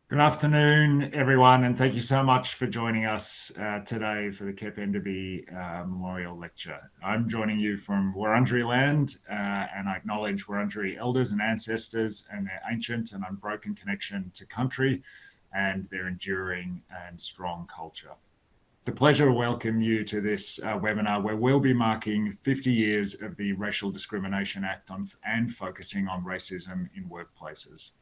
Good afternoon, everyone, and thank you so much for joining us today for the Kep Enderby Memorial Lecture. I'm joining you from Wurundjeri land, and I acknowledge Wurundjeri elders and ancestors and their ancient and unbroken connection to country and their enduring and strong culture. It's a pleasure to welcome you to this webinar where we'll be marking 50 years of the Racial Discrimination Act and focusing on racism in workplaces.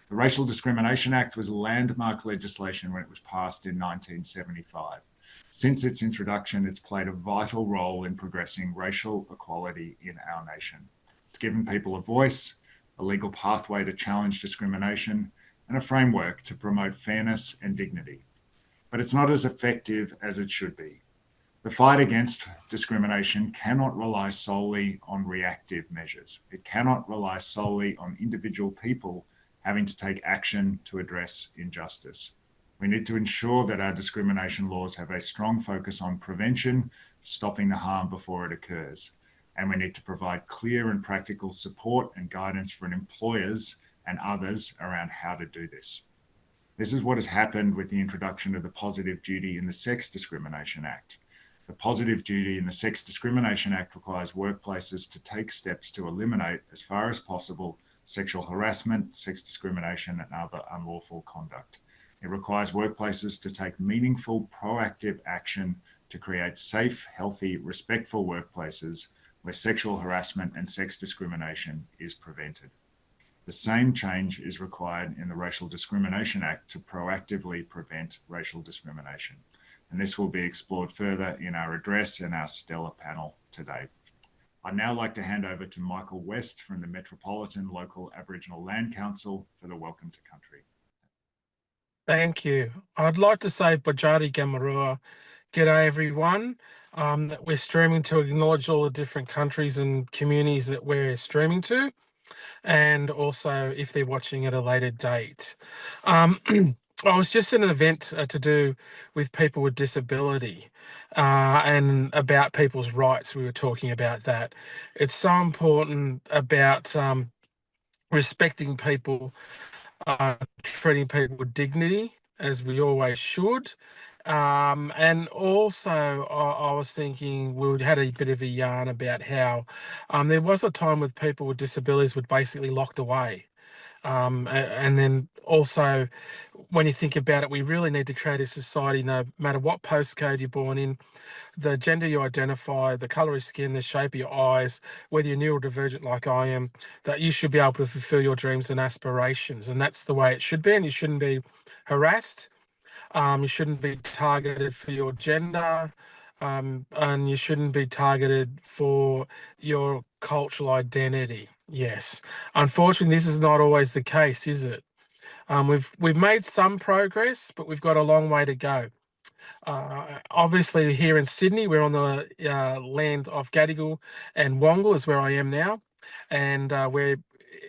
The Racial Discrimination Act was landmark legislation when it was passed in 1975. Since its introduction, it's played a vital role in progressing racial equality in our nation. It's given people a voice, a legal pathway to challenge discrimination, and a framework to promote fairness and dignity. But it's not as effective as it should be. The fight against discrimination cannot rely solely on reactive measures. It cannot rely solely on individual people having to take action to address injustice. We need to ensure that our discrimination laws have a strong focus on prevention, stopping the harm before it occurs. And we need to provide clear and practical support and guidance for employers and others around how to do this. This is what has happened with the introduction of the Positive Duty in the Sex Discrimination Act. The Positive Duty in the Sex Discrimination Act requires workplaces to take steps to eliminate, as far as possible, sexual harassment, sex discrimination, and other unlawful conduct. It requires workplaces to take meaningful, proactive action to create safe, healthy, respectful workplaces where sexual harassment and sex discrimination is prevented. The same change is required in the Racial Discrimination Act to proactively prevent racial discrimination. And this will be explored further in our address and our stellar panel today. I'd now like to hand over to Michael West from the Metropolitan Local Aboriginal Land Council for the Welcome to Country. Thank you. I'd like to say Bajari Gamarua. G'day everyone. That we're streaming to acknowledge all the different countries and communities that we're streaming to, and also if they're watching at a later date. I was just in an event to do with people with disability and about people's rights. We were talking about that. It's so important about respecting people, treating people with dignity, as we always should. And also, I was thinking we had a bit of a yarn about how there was a time with people with disabilities were basically locked away. And then also, when you think about it, we really need to create a society, no matter what postcode you're born in, the gender you identify, the colour of skin, the shape of your eyes, whether you're neurodivergent like I am, that you should be able to fulfill your dreams and aspirations. And that's the way it should be. And you shouldn't be harassed. You shouldn't be targeted for your gender. And you shouldn't be targeted for your cultural identity. Yes. Unfortunately, this is not always the case, is it? We've made some progress, but we've got a long way to go. Obviously, here in Sydney, we're on the land of Gadigal and Wongal, is where I am now, and we're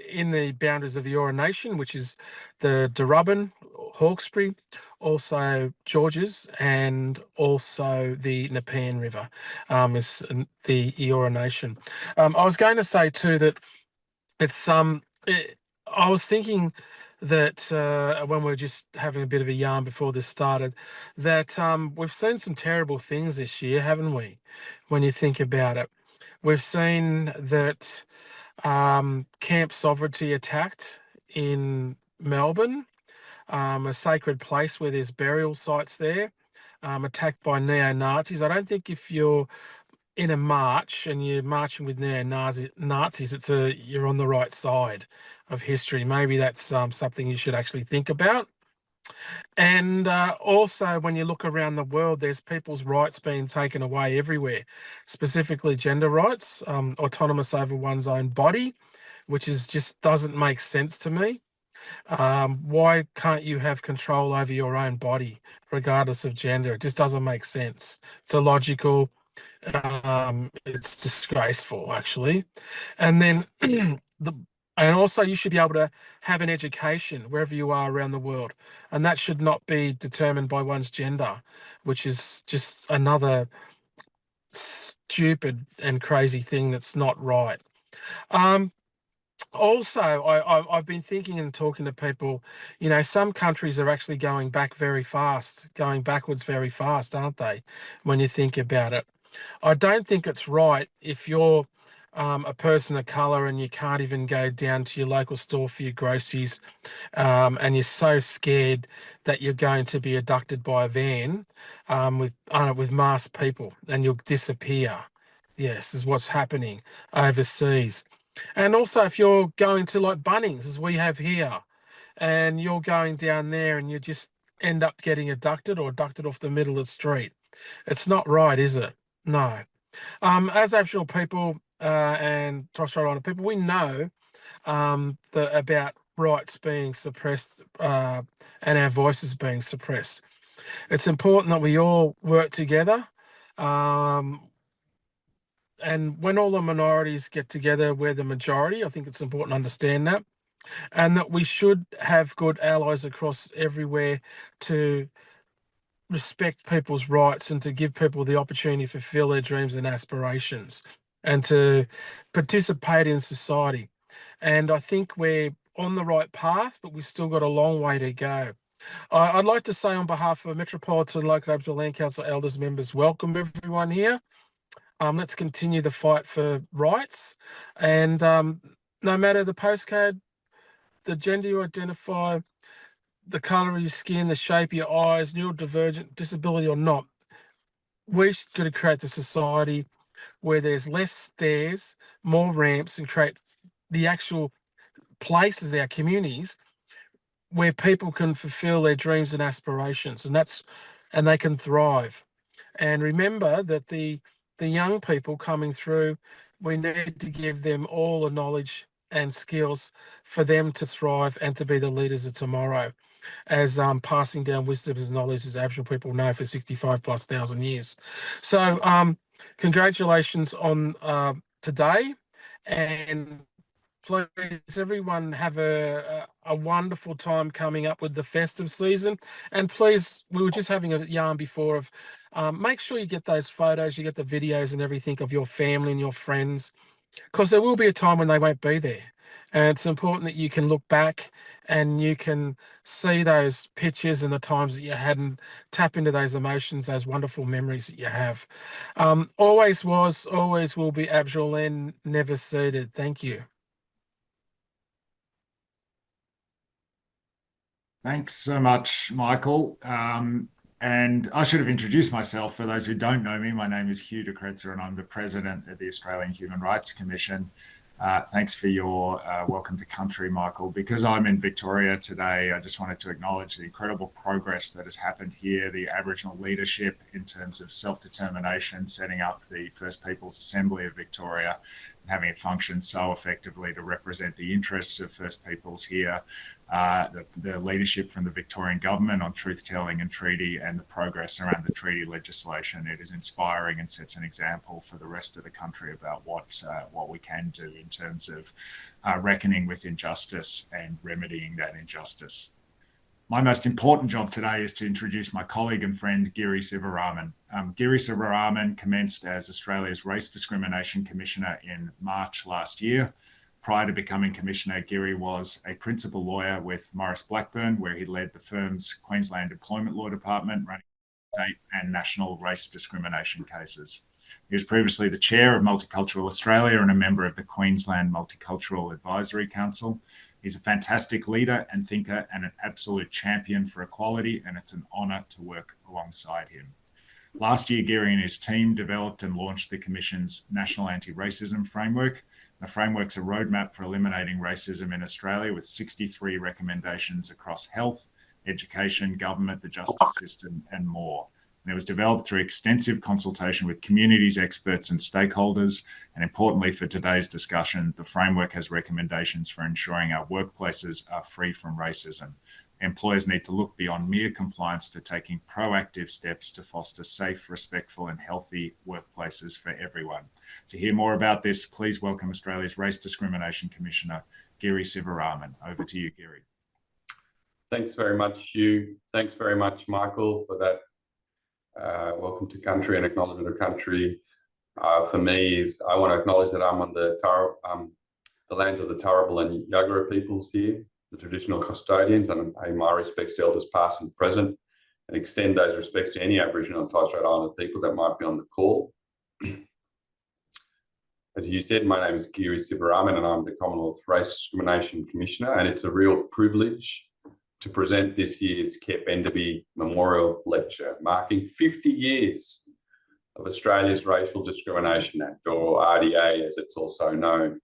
in the boundaries of the Eora Nation, which is the Darubbin, Hawkesbury, also Georges, and also the Nepean River is the Eora Nation. I was going to say too that it's I was thinking that when we were just having a bit of a yarn before this started, that we've seen some terrible things this year, haven't we? When you think about it, we've seen that Camp Sovereignty attacked in Melbourne, a sacred place where there's burial sites there, attacked by neo-Nazis. I don't think if you're in a march and you're marching with neo-Nazis, you're on the right side of history. Maybe that's something you should actually think about. And also, when you look around the world, there's people's rights being taken away everywhere, specifically gender rights, autonomous over one's own body, which just doesn't make sense to me. Why can't you have control over your own body, regardless of gender? It just doesn't make sense. It's illogical. It's disgraceful, actually. And then and also you should be able to have an education wherever you are around the world, and that should not be determined by one's gender, which is just another stupid and crazy thing that's not right. Also, I've been thinking and talking to people, you know, some countries are actually going back very fast, going backwards very fast, aren't they? When you think about it. I don't think it's right if you're a person of colour and you can't even go down to your local store for your groceries, and you're so scared that you're going to be abducted by a van with masked people and you'll disappear. Yes, is what's happening overseas. And also, if you're going to like Bunnings, as we have here, and you're going down there and you just end up getting abducted or abducted off the middle of the street, it's not right, is it? No. As Aboriginal people and Torres Strait Islander people, we know about rights being suppressed and our voices being suppressed. It's important that we all work together. And when all the minorities get together, we're the majority. I think it's important to understand that. And that we should have good allies across everywhere to respect people's rights and to give people the opportunity to fulfill their dreams and aspirations and to participate in society. And I think we're on the right path, but we've still got a long way to go. I'd like to say on behalf of Metropolitan Local Aboriginal Land Council elders members, welcome everyone here. Let's continue the fight for rights. And no matter the postcode, the gender you identify, the colour of your skin, the shape of your eyes, neurodivergent, disability or not, we're going to create the society where there's less stairs, more ramps, and create the actual places, our communities, where people can fulfill their dreams and aspirations, and they can thrive. And remember that the young people coming through, we need to give them all the knowledge and skills for them to thrive and to be the leaders of tomorrow, as passing down wisdom and knowledge, as Aboriginal people know, for 65,000+ years. So congratulations on today, and please everyone have a wonderful time coming up with the festive season. And please, we were just having a yarn before of make sure you get those photos, you get the videos and everything of your family and your friends, because there will be a time when they won't be there. And it's important that you can look back and you can see those pictures and the times that you had and tap into those emotions, those wonderful memories that you have. Always was, always will be Aboriginal land, never ceded. Thank you. Thanks so much, Michael. And I should have introduced myself. For those who don't know me, my name is Hugh de Kretzer and I'm the president of the Australian Human Rights Commission. Thanks for your welcome to country, Michael. Because I'm in Victoria today, I just wanted to acknowledge the incredible progress that has happened here, the Aboriginal leadership in terms of self-determination, setting up the First Peoples Assembly of Victoria, and having it function so effectively to represent the interests of First Peoples here. The leadership from the Victorian government on truth-telling and treaty, and the progress around the treaty legislation. It is inspiring and sets an example for the rest of the country about what we can do in terms of reckoning with injustice and remedying that injustice. My most important job today is to introduce my colleague and friend, Giri Sivaraman. Giri Sivaraman commenced as Australia's Race Discrimination Commissioner in March last year. Prior to becoming Commissioner, Giri was a principal lawyer with Maurice Blackburn, where he led the firm's Queensland Employment Law Department, running state and national race discrimination cases. He was previously the chair of Multicultural Australia and a member of the Queensland Multicultural Advisory Council. He's a fantastic leader and thinker and an absolute champion for equality, and it's an honour to work alongside him. Last year, Giri and his team developed and launched the Commission's National Anti-Racism Framework. The framework's a roadmap for eliminating racism in Australia with 63 recommendations across health, education, government, the justice system, and more. And it was developed through extensive consultation with communities, experts, and stakeholders. And importantly for today's discussion, the framework has recommendations for ensuring our workplaces are free from racism. Employers need to look beyond mere compliance to taking proactive steps to foster safe, respectful, and healthy workplaces for everyone. To hear more about this, please welcome Australia's Race Discrimination Commissioner, Giri Sivaraman. Over to you, Giri. Thanks very much, Hugh. Thanks very much, Michael, for that welcome to country and acknowledgement of country. For me, I want to acknowledge that I'm on the the lands of the Turrbal and Yagara peoples here, the traditional custodians, and pay my respects to elders past and present, and extend those respects to any Aboriginal and Torres Strait Islander people that might be on the call. As you said, my name is Giridharan, and I'm the Commonwealth Race Discrimination Commissioner, and it's a real privilege to present this year's Kep Enderby Memorial Lecture, marking 50 years of Australia's Racial Discrimination Act, or RDA as it's also known.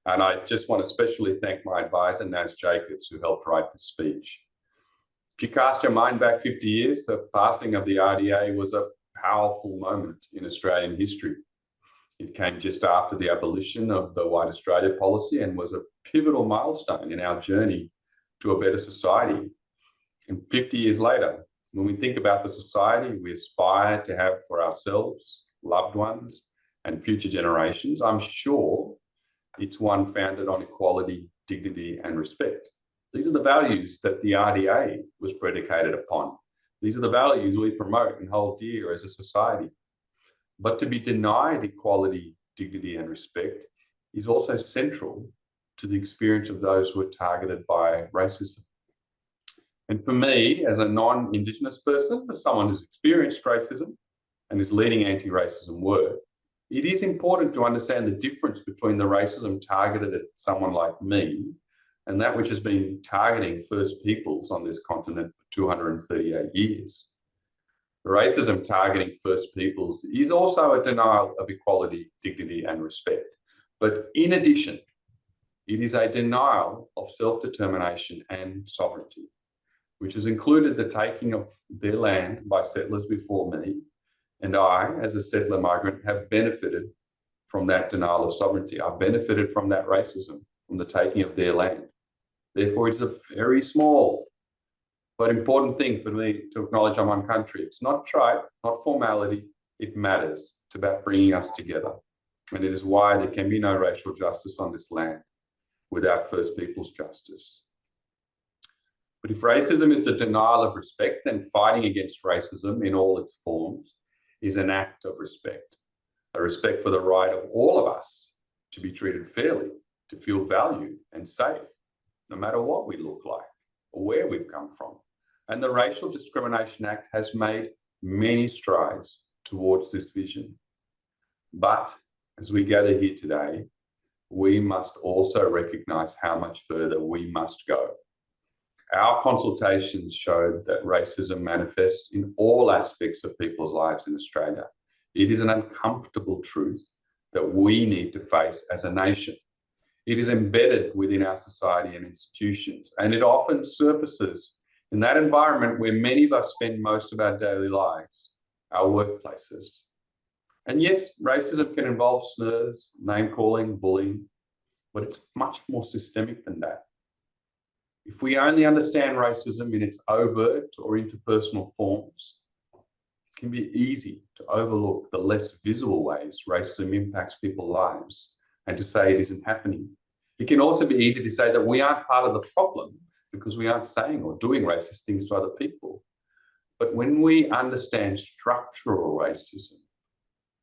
And I just want to especially thank my advisor, Naz Jacobs, who helped write the speech. If you cast your mind back 50 years, the passing of the RDA was a powerful moment in Australian history. It came just after the abolition of the White Australia policy and was a pivotal milestone in our journey to a better society. And 50 years later, when we think about the society we aspire to have for ourselves, loved ones, and future generations, I'm sure it's one founded on equality, dignity, and respect. These are the values that the RDA was predicated upon. These are the values we promote and hold dear as a society. But to be denied equality, dignity, and respect is also central to the experience of those who are targeted by racism. And for me, as a non-Indigenous person, as someone who's experienced racism and is leading anti-racism work, it is important to understand the difference between the racism targeted at someone like me and that which has been targeting First Peoples on this continent for 238 years. Racism targeting First Peoples is also a denial of equality, dignity, and respect. But in addition, it is a denial of self-determination and sovereignty, which has included the taking of their land by settlers before me, and I, as a settler migrant, have benefited from that denial of sovereignty. I've benefited from that racism, from the taking of their land. Therefore, it's a very small but important thing for me to acknowledge on one country. It's not tribe, not formality, it matters. It's about bringing us together. And it is why there can be no racial justice on this land without First Peoples justice. But if racism is the denial of respect, then fighting against racism in all its forms is an act of respect, a respect for the right of all of us to be treated fairly, to feel valued and safe, no matter what we look like or where we've come from. And the Racial Discrimination Act has made many strides towards this vision. But as we gather here today, we must also recognise how much further we must go. Our consultations showed that racism manifests in all aspects of people's lives in Australia. It is an uncomfortable truth that we need to face as a nation. It is embedded within our society and institutions, and it often surfaces in that environment where many of us spend most of our daily lives, our workplaces. And yes, racism can involve slurs, name-calling, bullying, but it's much more systemic than that. If we only understand racism in its overt or interpersonal forms, it can be easy to overlook the less visible ways racism impacts people's lives and to say it isn't happening. It can also be easy to say that we aren't part of the problem because we aren't saying or doing racist things to other people. But when we understand structural racism,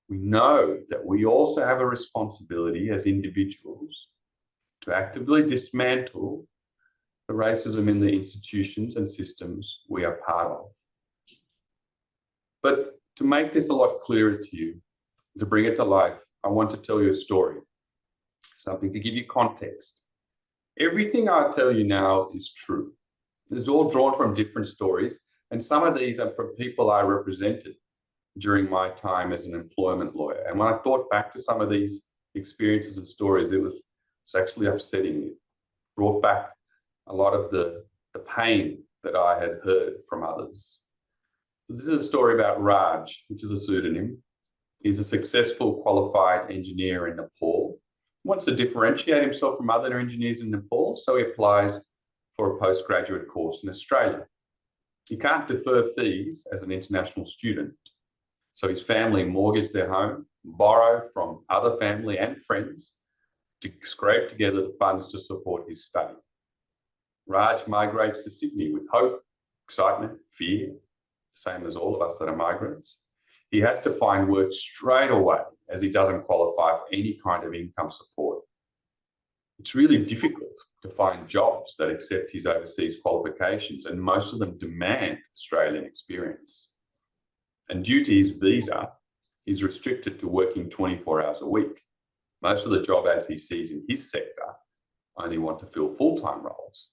we know that we also have a responsibility as individuals to actively dismantle the racism in the institutions and systems we are part of. But to make this a lot clearer to you, to bring it to life, I want to tell you a story, something to give you context. Everything I tell you now is true. It's all drawn from different stories, and some of these are from people I represented during my time as an employment lawyer. And when I thought back to some of these experiences and stories, it was actually upsetting. It brought back a lot of the pain that I had heard from others. So this is a story about Raj, which is a pseudonym. He's a successful qualified engineer in Nepal. He wants to differentiate himself from other engineers in Nepal, so he applies for a postgraduate course in Australia. He can't defer fees as an international student, so his family mortgage their home, borrow from other family and friends to scrape together the funds to support his study. Raj migrates to Sydney with hope, excitement, fear, same as all of us that are migrants. He has to find work straight away as he doesn't qualify for any kind of income support. It's really difficult to find jobs that accept his overseas qualifications, and most of them demand Australian experience. And due to his visa, he's restricted to working 24 hours a week. Most of the job ads he sees in his sector only want to fill full-time roles.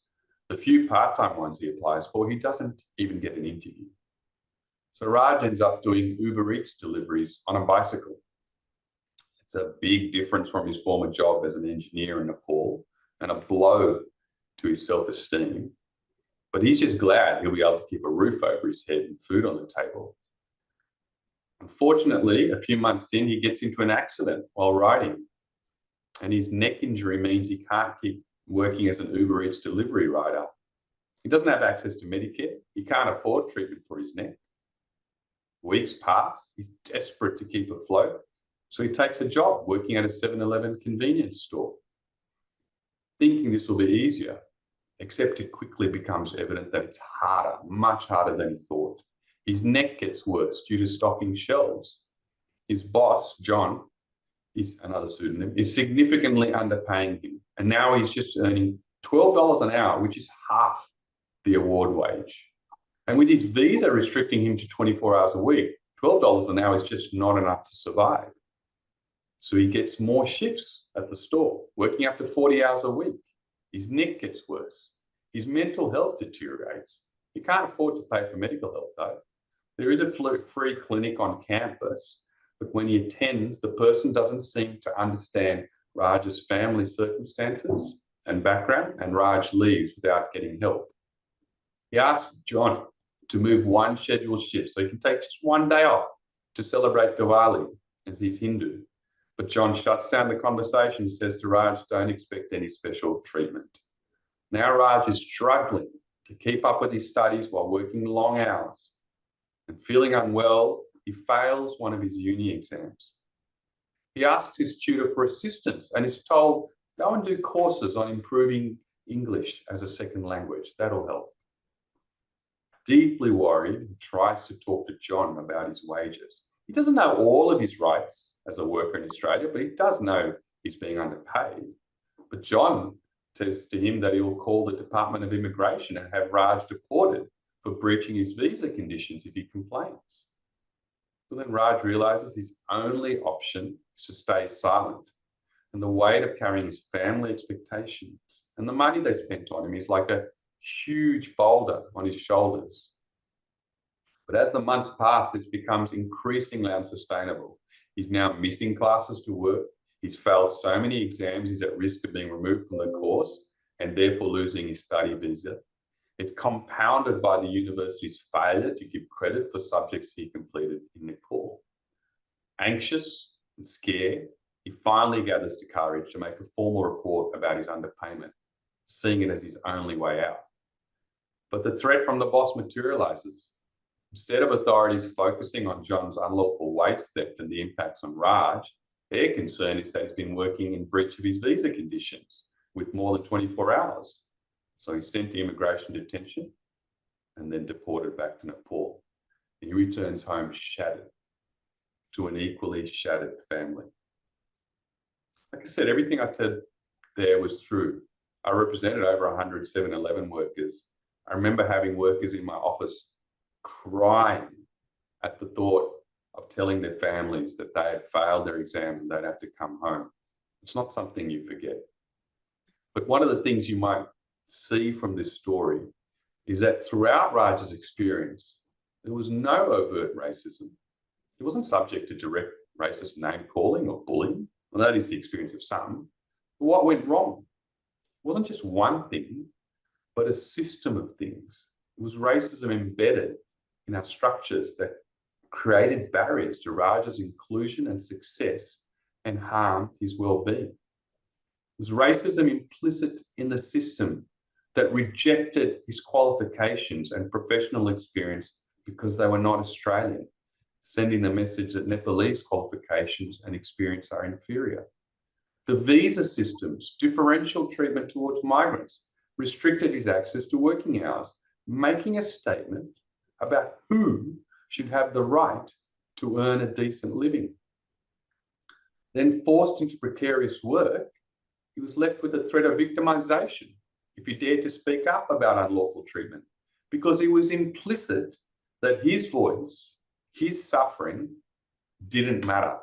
The few part-time ones he applies for, he doesn't even get an interview. So Raj ends up doing Uber Eats deliveries on a bicycle. It's a big difference from his former job as an engineer in Nepal and a blow to his self-esteem. But he's just glad he'll be able to keep a roof over his head and food on the table. Unfortunately, a few months in, he gets into an accident while riding, and his neck injury means he can't keep working as an Uber Eats delivery rider. He doesn't have access to Medicare. He can't afford treatment for his neck. Weeks pass. He's desperate to keep afloat, so he takes a job working at a 7-Eleven convenience store, thinking this will be easier, except it quickly becomes evident that it's harder, much harder than he thought. His neck gets worse due to stocking shelves. His boss, John, is another pseudonym, is significantly underpaying him. And now he's just earning $12 an hour, which is half the award wage. And with his visa restricting him to 24 hours a week, $12 an hour is just not enough to survive. So he gets more shifts at the store, working up to 40 hours a week. His neck gets worse. His mental health deteriorates. He can't afford to pay for medical help, though. There is a free clinic on campus, but when he attends, the person doesn't seem to understand Raj's family circumstances and background, and Raj leaves without getting help. He asks John to move one scheduled shift so he can take just one day off to celebrate Diwali, as he's Hindu. But John shuts down the conversation and says to Raj, don't expect any special treatment. Now Raj is struggling to keep up with his studies while working long hours. And feeling unwell, he fails one of his uni exams. He asks his tutor for assistance and is told, go and do courses on improving English as a second language. That'll help. Deeply worried, he tries to talk to John about his wages. He doesn't know all of his rights as a worker in Australia, but he does know he's being underpaid. But John says to him that he will call the Department of Immigration and have Raj deported for breaching his visa conditions if he complains. So then Raj realizes his only option is to stay silent. And the weight of carrying his family expectations and the money they spent on him is like a huge boulder on his shoulders. But as the months pass, this becomes increasingly unsustainable. He's now missing classes to work. He's failed so many exams, he's at risk of being removed from the course and therefore losing his study visa. It's compounded by the university's failure to give credit for subjects he completed in Nepal. Anxious and scared, he finally gathers the courage to make a formal report about his underpayment, seeing it as his only way out. But the threat from the boss materializes. Instead of authorities focusing on John's unlawful wage theft and the impacts on Raj, their concern is that he's been working in breach of his visa conditions with more than 24 hours. So he's sent to immigration detention and then deported back to Nepal. He returns home shattered to an equally shattered family. Like I said, everything I said there was true. I represented over 100 7-Eleven workers. I remember having workers in my office crying at the thought of telling their families that they had failed their exams and they'd have to come home. It's not something you forget. But one of the things you might see from this story is that throughout Raj's experience, there was no overt racism. He wasn't subject to direct racist name calling or bullying. Well, that is the experience of some. But what went wrong? It wasn't just one thing, but a system of things. It was racism embedded in our structures that created barriers to Raj's inclusion and success and harmed his well-being. It was racism implicit in the system that rejected his qualifications and professional experience because they were not Australian, sending the message that Nepalese qualifications and experience are inferior. The visa system's differential treatment towards migrants restricted his access to working hours, making a statement about who should have the right to earn a decent living. Then forced into precarious work, he was left with the threat of victimization if he dared to speak up about unlawful treatment, because it was implicit that his voice, his suffering, didn't matter.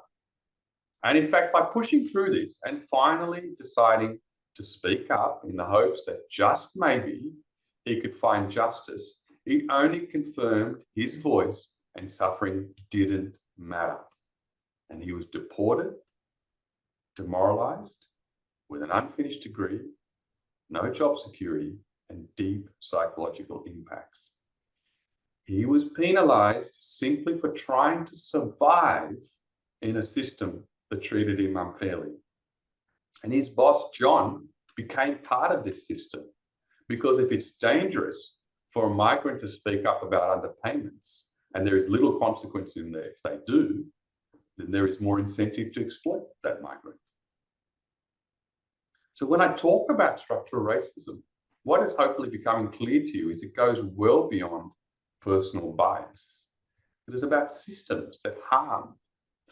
And in fact, by pushing through this and finally deciding to speak up in the hopes that just maybe he could find justice, it only confirmed his voice and suffering didn't matter. And he was deported, demoralized, with an unfinished degree, no job security, and deep psychological impacts. He was penalized simply for trying to survive in a system that treated him unfairly. And his boss, John, became part of this system, because if it's dangerous for a migrant to speak up about underpayments, and there is little consequence in there if they do, then there is more incentive to exploit that migrant. So when I talk about structural racism, what is hopefully becoming clear to you is it goes well beyond personal bias. It is about systems that harm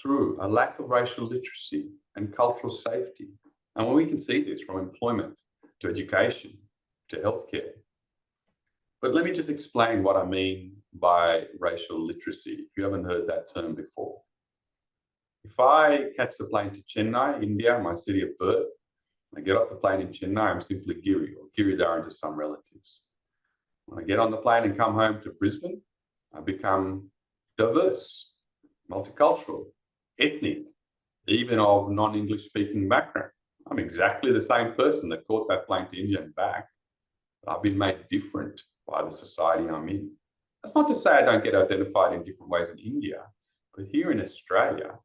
through a lack of racial literacy and cultural safety. And we can see this from employment to education to healthcare. But let me just explain what I mean by racial literacy, if you haven't heard that term before. If I catch the plane to Chennai, India, my city of birth, I get off the plane in Chennai, I'm simply Giri, or Giridharan to some relatives. When I get on the plane and come home to Brisbane, I become diverse, multicultural, ethnic, even of non-English speaking background. I'm exactly the same person that caught that plane to India and back, but I've been made different by the society I'm in. That's not to say I don't get identified in different ways in India, but here in Australia,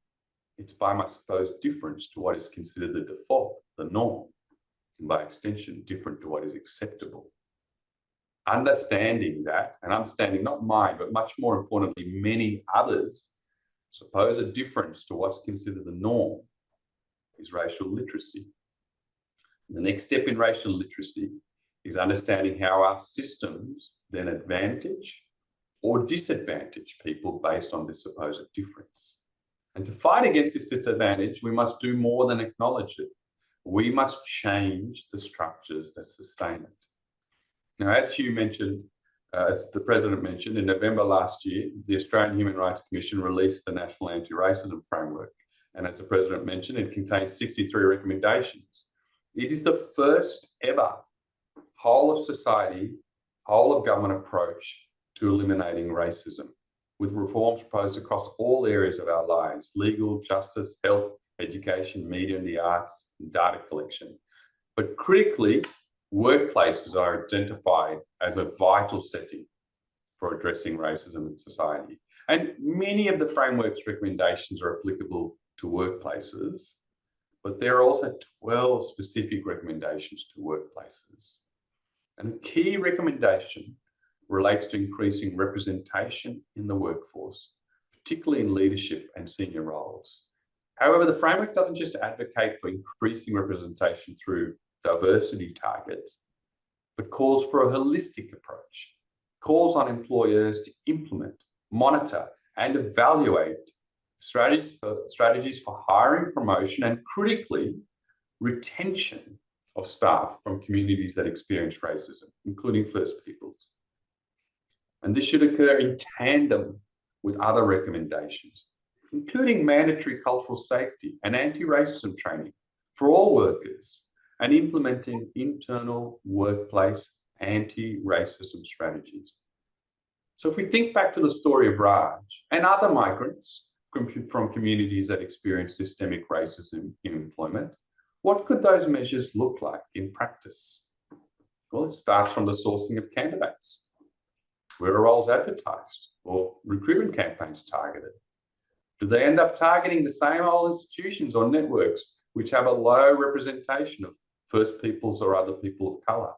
it's by my supposed difference to what is considered the default, the norm, and by extension, different to what is acceptable. Understanding that, and understanding not mine, but much more importantly, many others' supposed difference to what's considered the norm, is racial literacy. The next step in racial literacy is understanding how our systems then advantage or disadvantage people based on this supposed difference. And to fight against this disadvantage, we must do more than acknowledge it. We must change the structures that sustain it. Now, as Hugh mentioned, as the President mentioned, in November last year, the Australian Human Rights Commission released the National Anti-Racism Framework. And as the President mentioned, it contains 63 recommendations. It is the first ever whole of society, whole of government approach to eliminating racism, with reforms proposed across all areas of our lives: legal, justice, health, education, media and the arts, and data collection. But critically, workplaces are identified as a vital setting for addressing racism in society. And many of the framework's recommendations are applicable to workplaces, but there are also 12 specific recommendations to workplaces. And a key recommendation relates to increasing representation in the workforce, particularly in leadership and senior roles. However, the framework doesn't just advocate for increasing representation through diversity targets, but calls for a holistic approach, calls on employers to implement, monitor, and evaluate strategies for hiring, promotion, and critically, retention of staff from communities that experience racism, including First Peoples. And this should occur in tandem with other recommendations, including mandatory cultural safety and anti-racism training for all workers, and implementing internal workplace anti-racism strategies. So if we think back to the story of Raj and other migrants from communities that experience systemic racism in employment, what could those measures look like in practice? Well, it starts from the sourcing of candidates. Where are roles advertised or recruitment campaigns targeted? Do they end up targeting the same old institutions or networks which have a low representation of First Peoples or other people of colour?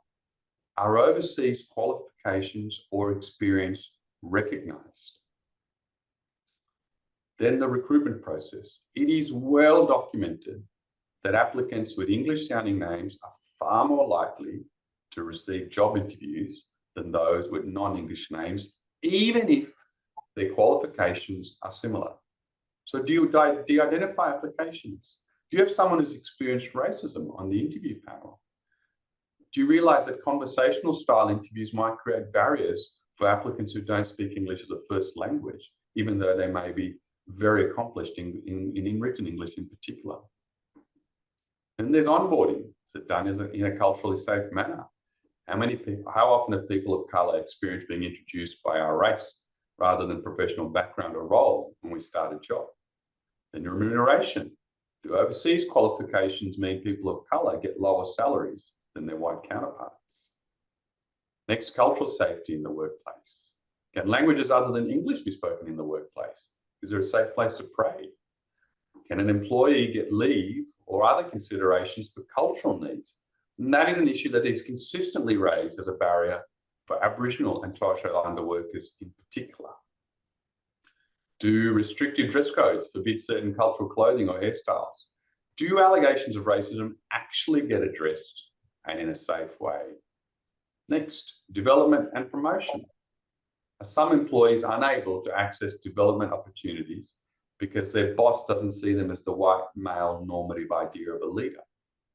Are overseas qualifications or experience recognised? Then the recruitment process. It is well documented that applicants with English-sounding names are far more likely to receive job interviews than those with non-English names, even if their qualifications are similar. So do you identify applications Do you have someone who's experienced racism on the interview panel? Do you realize that conversational style interviews might create barriers for applicants who don't speak English as a first language, even though they may be very accomplished in written English in particular? And there's onboarding. Is it done in a culturally safe manner? How often have people of colour experienced being introduced by our race rather than professional background or role when we start a job? Then remuneration. Do overseas qualifications mean people of colour get lower salaries than their white counterparts? Next, cultural safety in the workplace. Can languages other than English be spoken in the workplace? Is there a safe place to pray? Can an employee get leave or other considerations for cultural needs? And that is an issue that is consistently raised as a barrier for Aboriginal and Torres Strait Islander workers in particular. Do restrictive dress codes forbid certain cultural clothing or hairstyles? Do allegations of racism actually get addressed and in a safe way? Next, development and promotion. Are some employees unable to access development opportunities because their boss doesn't see them as the white male normative idea of a leader?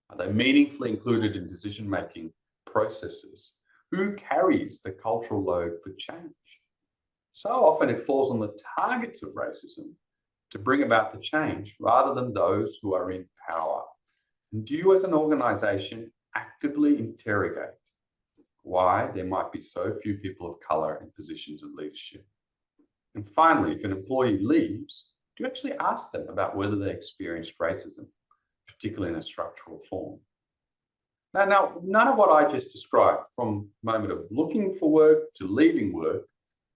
Are they meaningfully included in decision-making processes? Who carries the cultural load for change? So often it falls on the targets of racism to bring about the change rather than those who are in power. And do you as an organisation actively interrogate why there might be so few people of colour in positions of leadership? And finally, if an employee leaves, do you actually ask them about whether they experienced racism, particularly in a structural form? Now, none of what I just described, from the moment of looking for work to leaving work,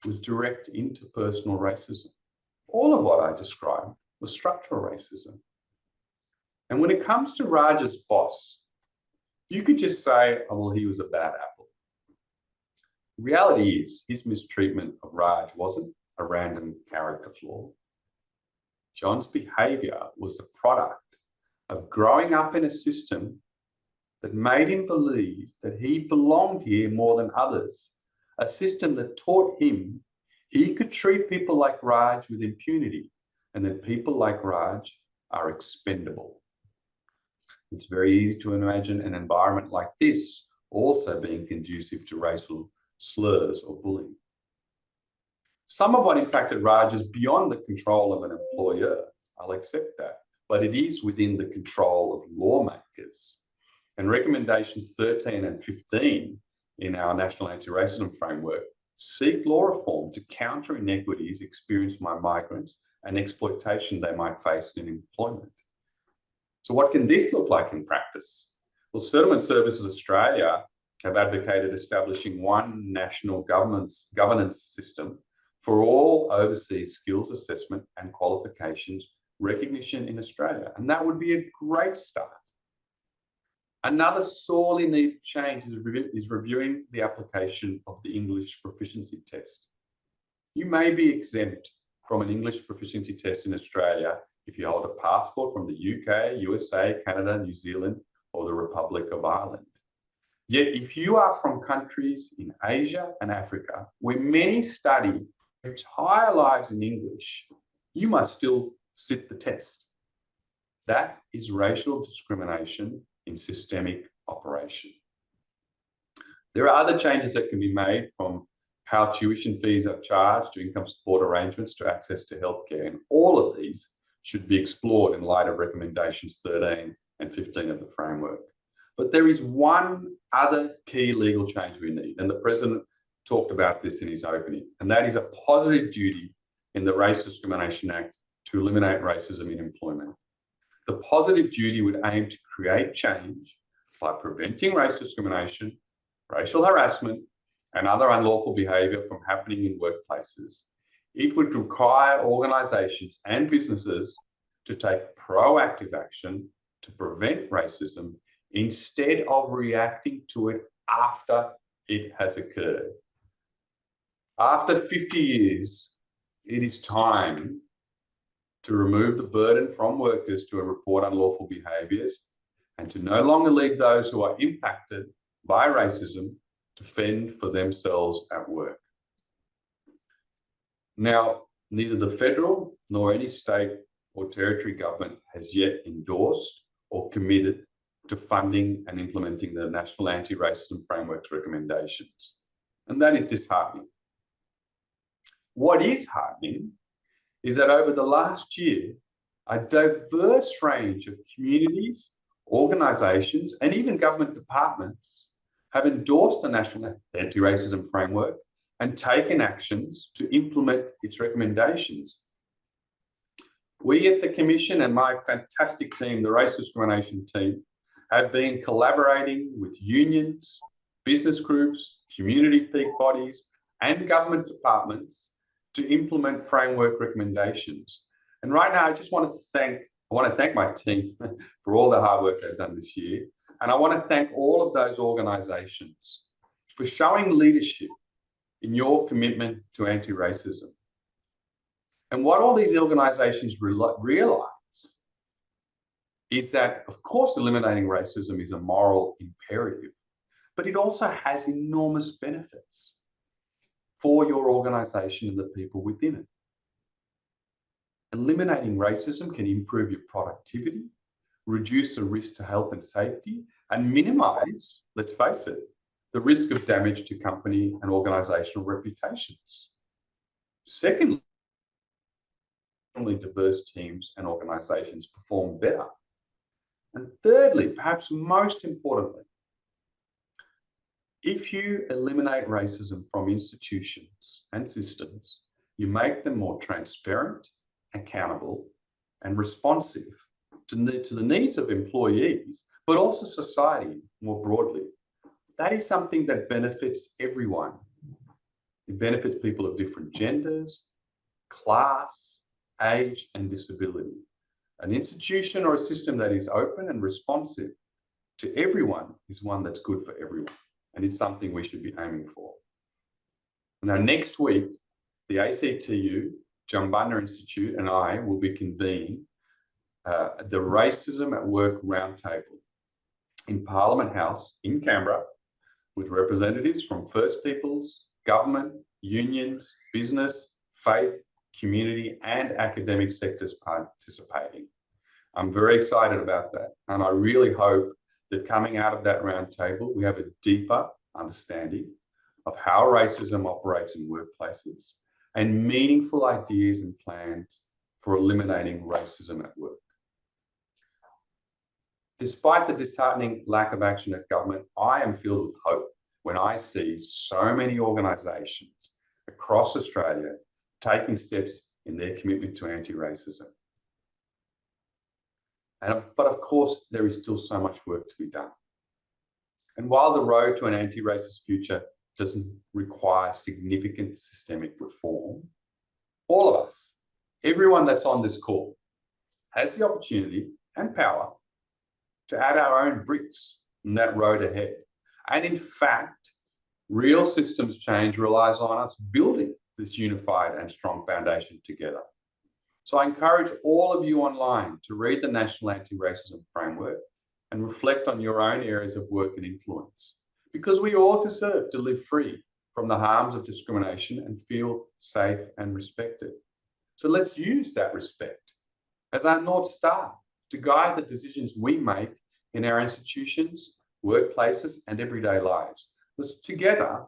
was direct interpersonal racism. All of what I described was structural racism. And when it comes to Raj's boss, you could just say, oh, well, he was a bad apple. The reality is his mistreatment of Raj wasn't a random character flaw. John's behaviour was the product of growing up in a system that made him believe that he belonged here more than others, a system that taught him he could treat people like Raj with impunity and that people like Raj are expendable. It's very easy to imagine an environment like this also being conducive to racial slurs or bullying. Some of what impacted Raj is beyond the control of an employer. I'll accept that, but it is within the control of lawmakers. And recommendations 13 and 15 in our National Anti-Racism Framework seek law reform to counter inequities experienced by migrants and exploitation they might face in employment. So what can this look like in practice? Well, Settlement Services Australia have advocated establishing one national governance system for all overseas skills assessment and qualifications recognition in Australia. And that would be a great start. Another sorely needed change is reviewing the application of the English proficiency test. You may be exempt from an English proficiency test in Australia if you hold a passport from the UK, USA, Canada, New Zealand, or the Republic of Ireland. Yet if you are from countries in Asia and Africa, where many study their entire lives in English, you must still sit the test. That is racial discrimination in systemic operation. There are other changes that can be made, from how tuition fees are charged to income support arrangements to access to healthcare, and all of these should be explored in light of recommendations 13 and 15 of the framework. But there is one other key legal change we need, and the President talked about this in his opening, and that is a positive duty in the Race Discrimination Act to eliminate racism in employment. The positive duty would aim to create change by preventing race discrimination, racial harassment, and other unlawful behaviour from happening in workplaces. It would require organisations and businesses to take proactive action to prevent racism instead of reacting to it after it has occurred. After 50 years, it is time to remove the burden from workers to report unlawful behaviours and to no longer leave those who are impacted by racism to fend for themselves at work. Now, neither the federal nor any state or territory government has yet endorsed or committed to funding and implementing the National Anti-Racism Framework's recommendations. And that is disheartening. What is heartening is that over the last year, a diverse range of communities, organisations, and even government departments have endorsed the National Anti-Racism Framework and taken actions to implement its recommendations. We at the Commission and my fantastic team, the Race Discrimination team, have been collaborating with unions, business groups, community peak bodies, and government departments to implement framework recommendations. And right now, I want to thank my team for all the hard work they've done this year. And I want to thank all of those organisations for showing leadership in your commitment to anti-racism. And what all these organisations realise is that, of course, eliminating racism is a moral imperative, but it also has enormous benefits for your organisation and the people within it. Eliminating racism can improve your productivity, reduce the risk to health and safety, and minimise, let's face it, the risk of damage to company and organisational reputations. Secondly, diverse teams and organisations perform better. And thirdly, perhaps most importantly, if you eliminate racism from institutions and systems, you make them more transparent, accountable, and responsive to the needs of employees, but also society more broadly. That is something that benefits everyone. It benefits people of different genders, class, age, and disability. An institution or a system that is open and responsive to everyone is one that's good for everyone. And it's something we should be aiming for. Now, next week, the ACTU, Jumbunna Institute, and I will be convening the Racism at Work Roundtable in Parliament House in Canberra with representatives from First Peoples, government, unions, business, faith, community, and academic sectors participating. I'm very excited about that. And I really hope that coming out of that roundtable, we have a deeper understanding of how racism operates in workplaces and meaningful ideas and plans for eliminating racism at work. Despite the disheartening lack of action at government, I am filled with hope when I see so many organisations across Australia taking steps in their commitment to anti-racism. But of course, there is still so much work to be done. And while the road to an anti-racist future doesn't require significant systemic reform, all of us, everyone that's on this call, has the opportunity and power to add our own bricks in that road ahead. And in fact, real systems change relies on us building this unified and strong foundation together. So I encourage all of you online to read the National Anti-Racism Framework and reflect on your own areas of work and influence, because we all deserve to live free from the harms of discrimination and feel safe and respected. So let's use that respect as our North Star to guide the decisions we make in our institutions, workplaces, and everyday lives. Together,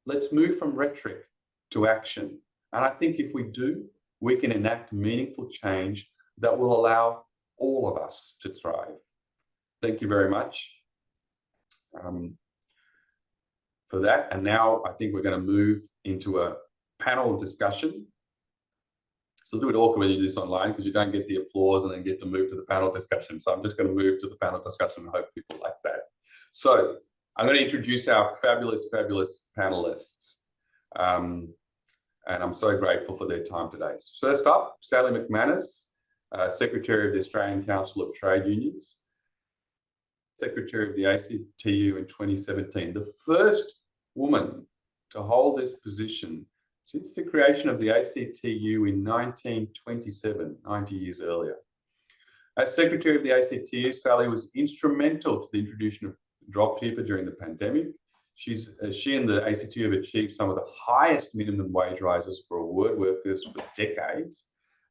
let's move from rhetoric to action. And I think if we do, we can enact meaningful change that will allow all of us to thrive. Thank you very much for that. And now I think we're going to move into a panel discussion. It's a little bit awkward when you do this online because you don't get the applause and then get to move to the panel discussion. So I'm just going to move to the panel discussion and hope people like that. So I'm going to introduce our fabulous, fabulous panelists. And I'm so grateful for their time today. First up, Sally McManus, Secretary of the Australian Council of Trade Unions, Secretary of the ACTU in 2017, the first woman to hold this position since the creation of the ACTU in 1927, 90 years earlier. As Secretary of the ACTU, Sally was instrumental to the introduction of JobKeeper during the pandemic. She and the ACTU have achieved some of the highest minimum wage rises for award workers for decades,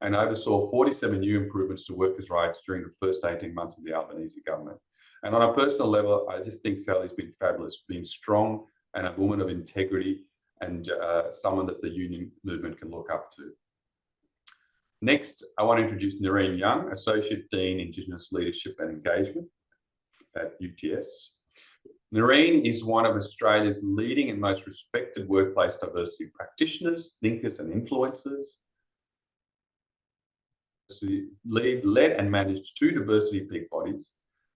and oversaw 47 new improvements to workers' rights during the first 18 months of the Albanese government. And on a personal level, I just think Sally's been fabulous, being strong and a woman of integrity, and someone that the union movement can look up to. Next, I want to introduce Nareen Young, Associate Dean, Indigenous Leadership and Engagement at UTS. Nareen is one of Australia's leading and most respected workplace diversity practitioners, thinkers and influencers. She led and managed 2 diversity peak bodies,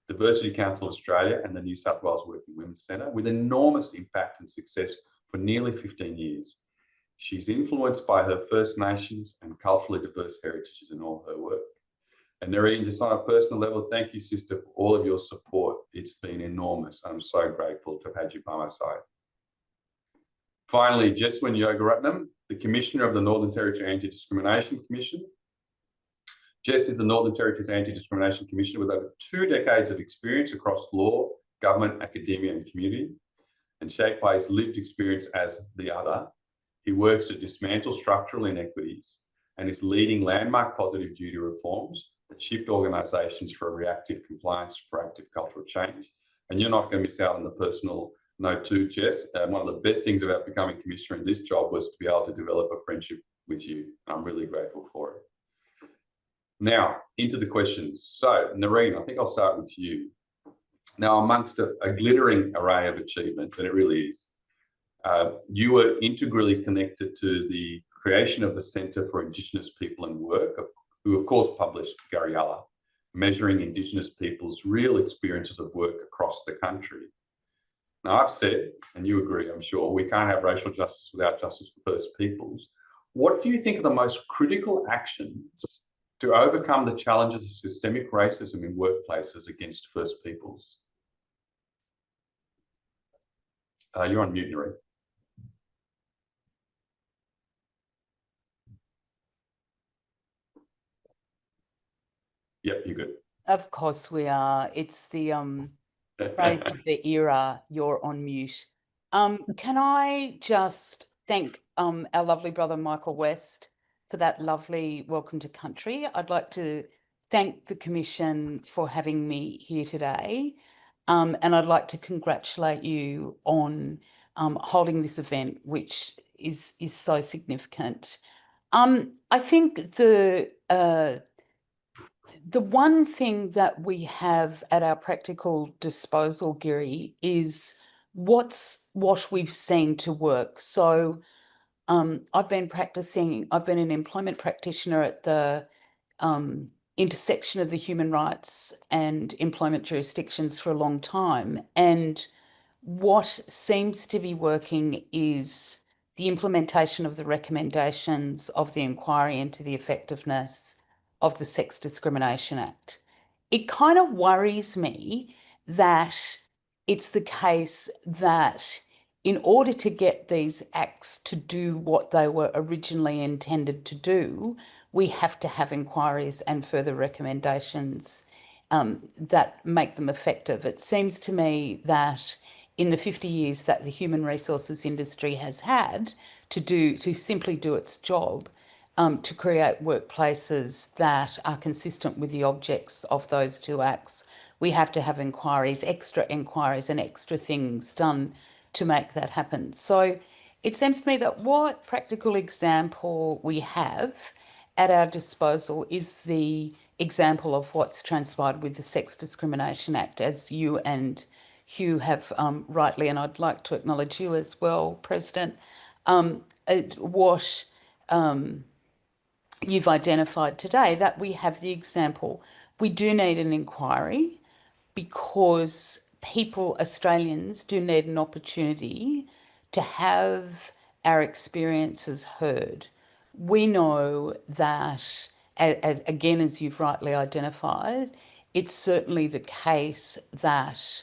Diversity Council Australia and the New South Wales Working Women's Centre, with enormous impact and success for nearly 15 years. She's influenced by her First Nations and culturally diverse heritages in all her work. And Nareen, just on a personal level, thank you, sister, for all of your support. It's been enormous. I'm so grateful to have had you by my side. Finally, Jeswynn Yogaratnam, the Commissioner of the Northern Territory Anti-Discrimination Commission. Jess is the Northern Territory's Anti-Discrimination Commissioner with over 2 decades of experience across law, government, academia and community, and shaped by his lived experience as the other. He works to dismantle structural inequities and is leading landmark positive duty reforms that shift organisations from reactive compliance to proactive cultural change. And you're not going to miss out on the personal note too, Jess. One of the best things about becoming Commissioner in this job was to be able to develop a friendship with you. I'm really grateful for it. Now, into the questions. So, Nareen, I think I'll start with you. Now, amongst a glittering array of achievements, and it really is, you were integrally connected to the creation of the Centre for Indigenous People and Work, who of course published Giridharan, measuring Indigenous people's real experiences of work across the country. Now, I've said, and you agree, I'm sure, we can't have racial justice without justice for First Peoples. What do you think are the most critical actions to overcome the challenges of systemic racism in workplaces against First Peoples? You're on mute, Nareen. Yep, you're good. Of course we are. It's the phrase of the era, you're on mute. Can I just thank our lovely brother Michael West for that lovely welcome to country. I'd like to thank the Commission for having me here today. And I'd like to congratulate you on holding this event, which is so significant. I think the one thing that we have at our practical disposal, Giri, is what we've seen to work. So I've been an employment practitioner at the intersection of the human rights and employment jurisdictions for a long time. And what seems to be working is the implementation of the recommendations of the inquiry into the effectiveness of the Sex Discrimination Act. It kind of worries me that it's the case that in order to get these acts to do what they were originally intended to do, we have to have inquiries and further recommendations that make them effective. It seems to me that in the 50 years that the human resources industry has had to simply do its job, to create workplaces that are consistent with the objects of those 2 acts, we have to have extra inquiries and extra things done to make that happen. So it seems to me that what practical example we have at our disposal is the example of what's transpired with the Sex Discrimination Act, as you and Hugh have rightly, and I'd like to acknowledge you as well, President, what you've identified today, that we have the example. We do need an inquiry because Australians do need an opportunity to have our experiences heard. We know that, as you've rightly identified, it's certainly the case that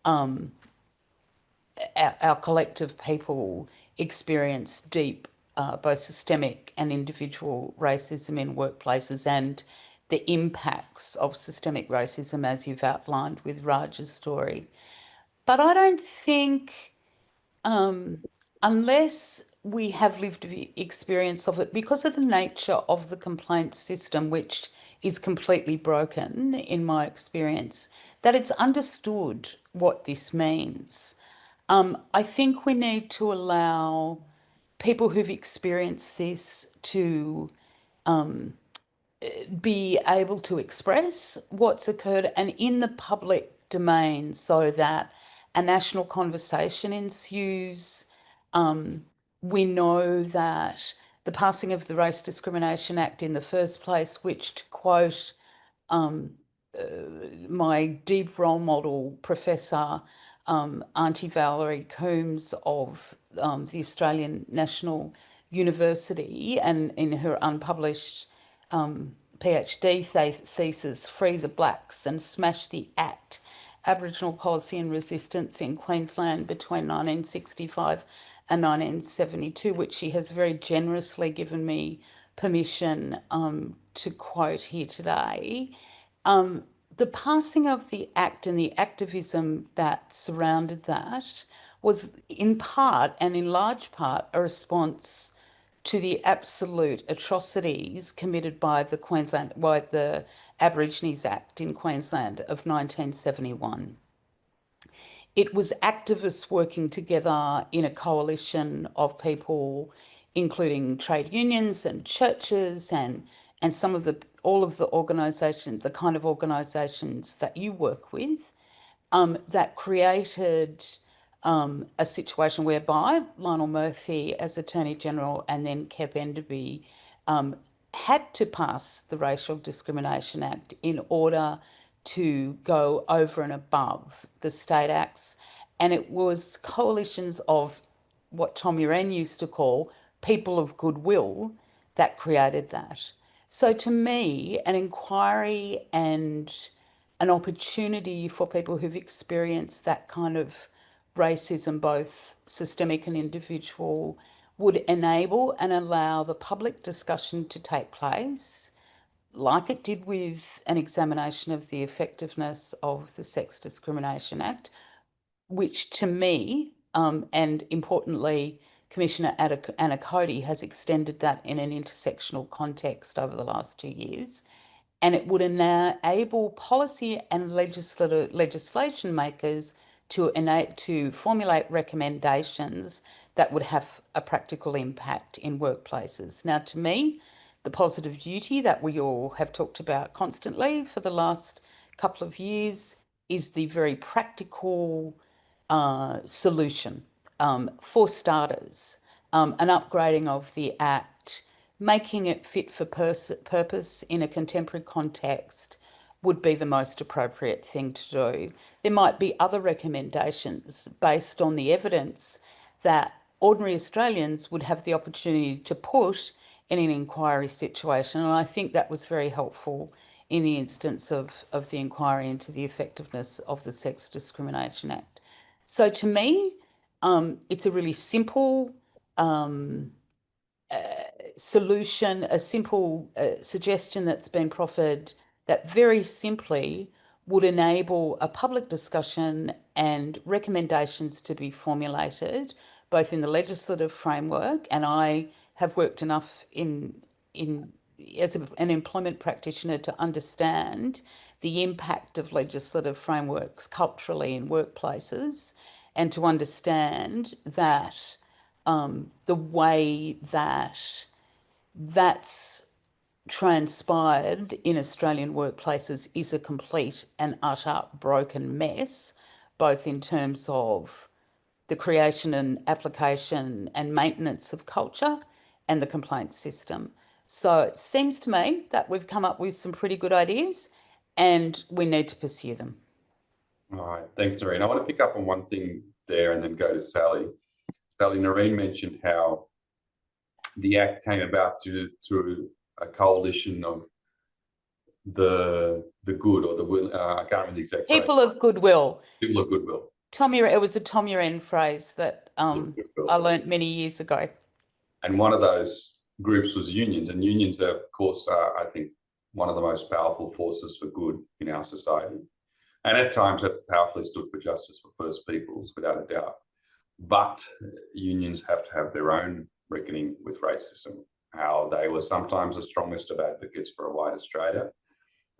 our collective people experience deep both systemic and individual racism in workplaces, and the impacts of systemic racism, as you've outlined with Raj's story. But I don't think, unless we have lived experience of it because of the nature of the complaint system, which is completely broken in my experience, that it's understood what this means. I think we need to allow people who've experienced this to be able to express what's occurred and in the public domain so that a national conversation ensues. We know that the passing of the Race Discrimination Act in the first place, which, to quote my deep role model, Professor Auntie Valerie Coombs of the Australian National University, and in her unpublished PhD thesis, Free the Blacks and Smash the Act, Aboriginal Policy and Resistance in Queensland between 1965 and 1972, which she has very generously given me permission to quote here today. The passing of the Act and the activism that surrounded that was in part and in large part a response to the absolute atrocities committed by the Aborigines Act in Queensland of 1971. It was activists working together in a coalition of people, including trade unions and churches and all of the organisations, the kind of organisations that you work with, that created a situation whereby Lionel Murphy, as Attorney General, and then Kep Enderby, had to pass the Racial Discrimination Act in order to go over and above the state acts. And it was coalitions of what Tom Uren used to call people of goodwill that created that. So to me, an inquiry and an opportunity for people who've experienced that kind of racism, both systemic and individual, would enable and allow the public discussion to take place, like it did with an examination of the effectiveness of the Sex Discrimination Act, which to me, and importantly, Commissioner Anna Cody has extended that in an intersectional context over the last 2 years. And it would enable policy and legislation makers to formulate recommendations that would have a practical impact in workplaces. Now, to me, the positive duty that we all have talked about constantly for the last couple of years is the very practical solution. For starters, an upgrading of the Act, making it fit for purpose in a contemporary context would be the most appropriate thing to do. There might be other recommendations based on the evidence that ordinary Australians would have the opportunity to put in an inquiry situation. And I think that was very helpful in the instance of the inquiry into the effectiveness of the Sex Discrimination Act. So to me, it's a really simple solution, a simple suggestion that's been proffered that very simply would enable a public discussion and recommendations to be formulated, both in the legislative framework, and I have worked enough as an employment practitioner to understand the impact of legislative frameworks culturally in workplaces, and to understand that the way that that's transpired in Australian workplaces is a complete and utter broken mess, both in terms of the creation and application and maintenance of culture and the complaint system. So it seems to me that we've come up with some pretty good ideas and we need to pursue them. All right, thanks, Nareen. I want to pick up on one thing there and then go to Sally. Sally, Nareen mentioned how the Act came about due to a coalition of the good or the will. I can't remember the exact phrase. People of goodwill. People of goodwill. It was a Tom Uren phrase that I learnt many years ago. And one of those groups was unions, and unions, of course, are, I think, one of the most powerful forces for good in our society. And at times have powerfully stood for justice for First Peoples, without a doubt. But unions have to have their own reckoning with racism, how they were sometimes the strongest of advocates for a white Australia.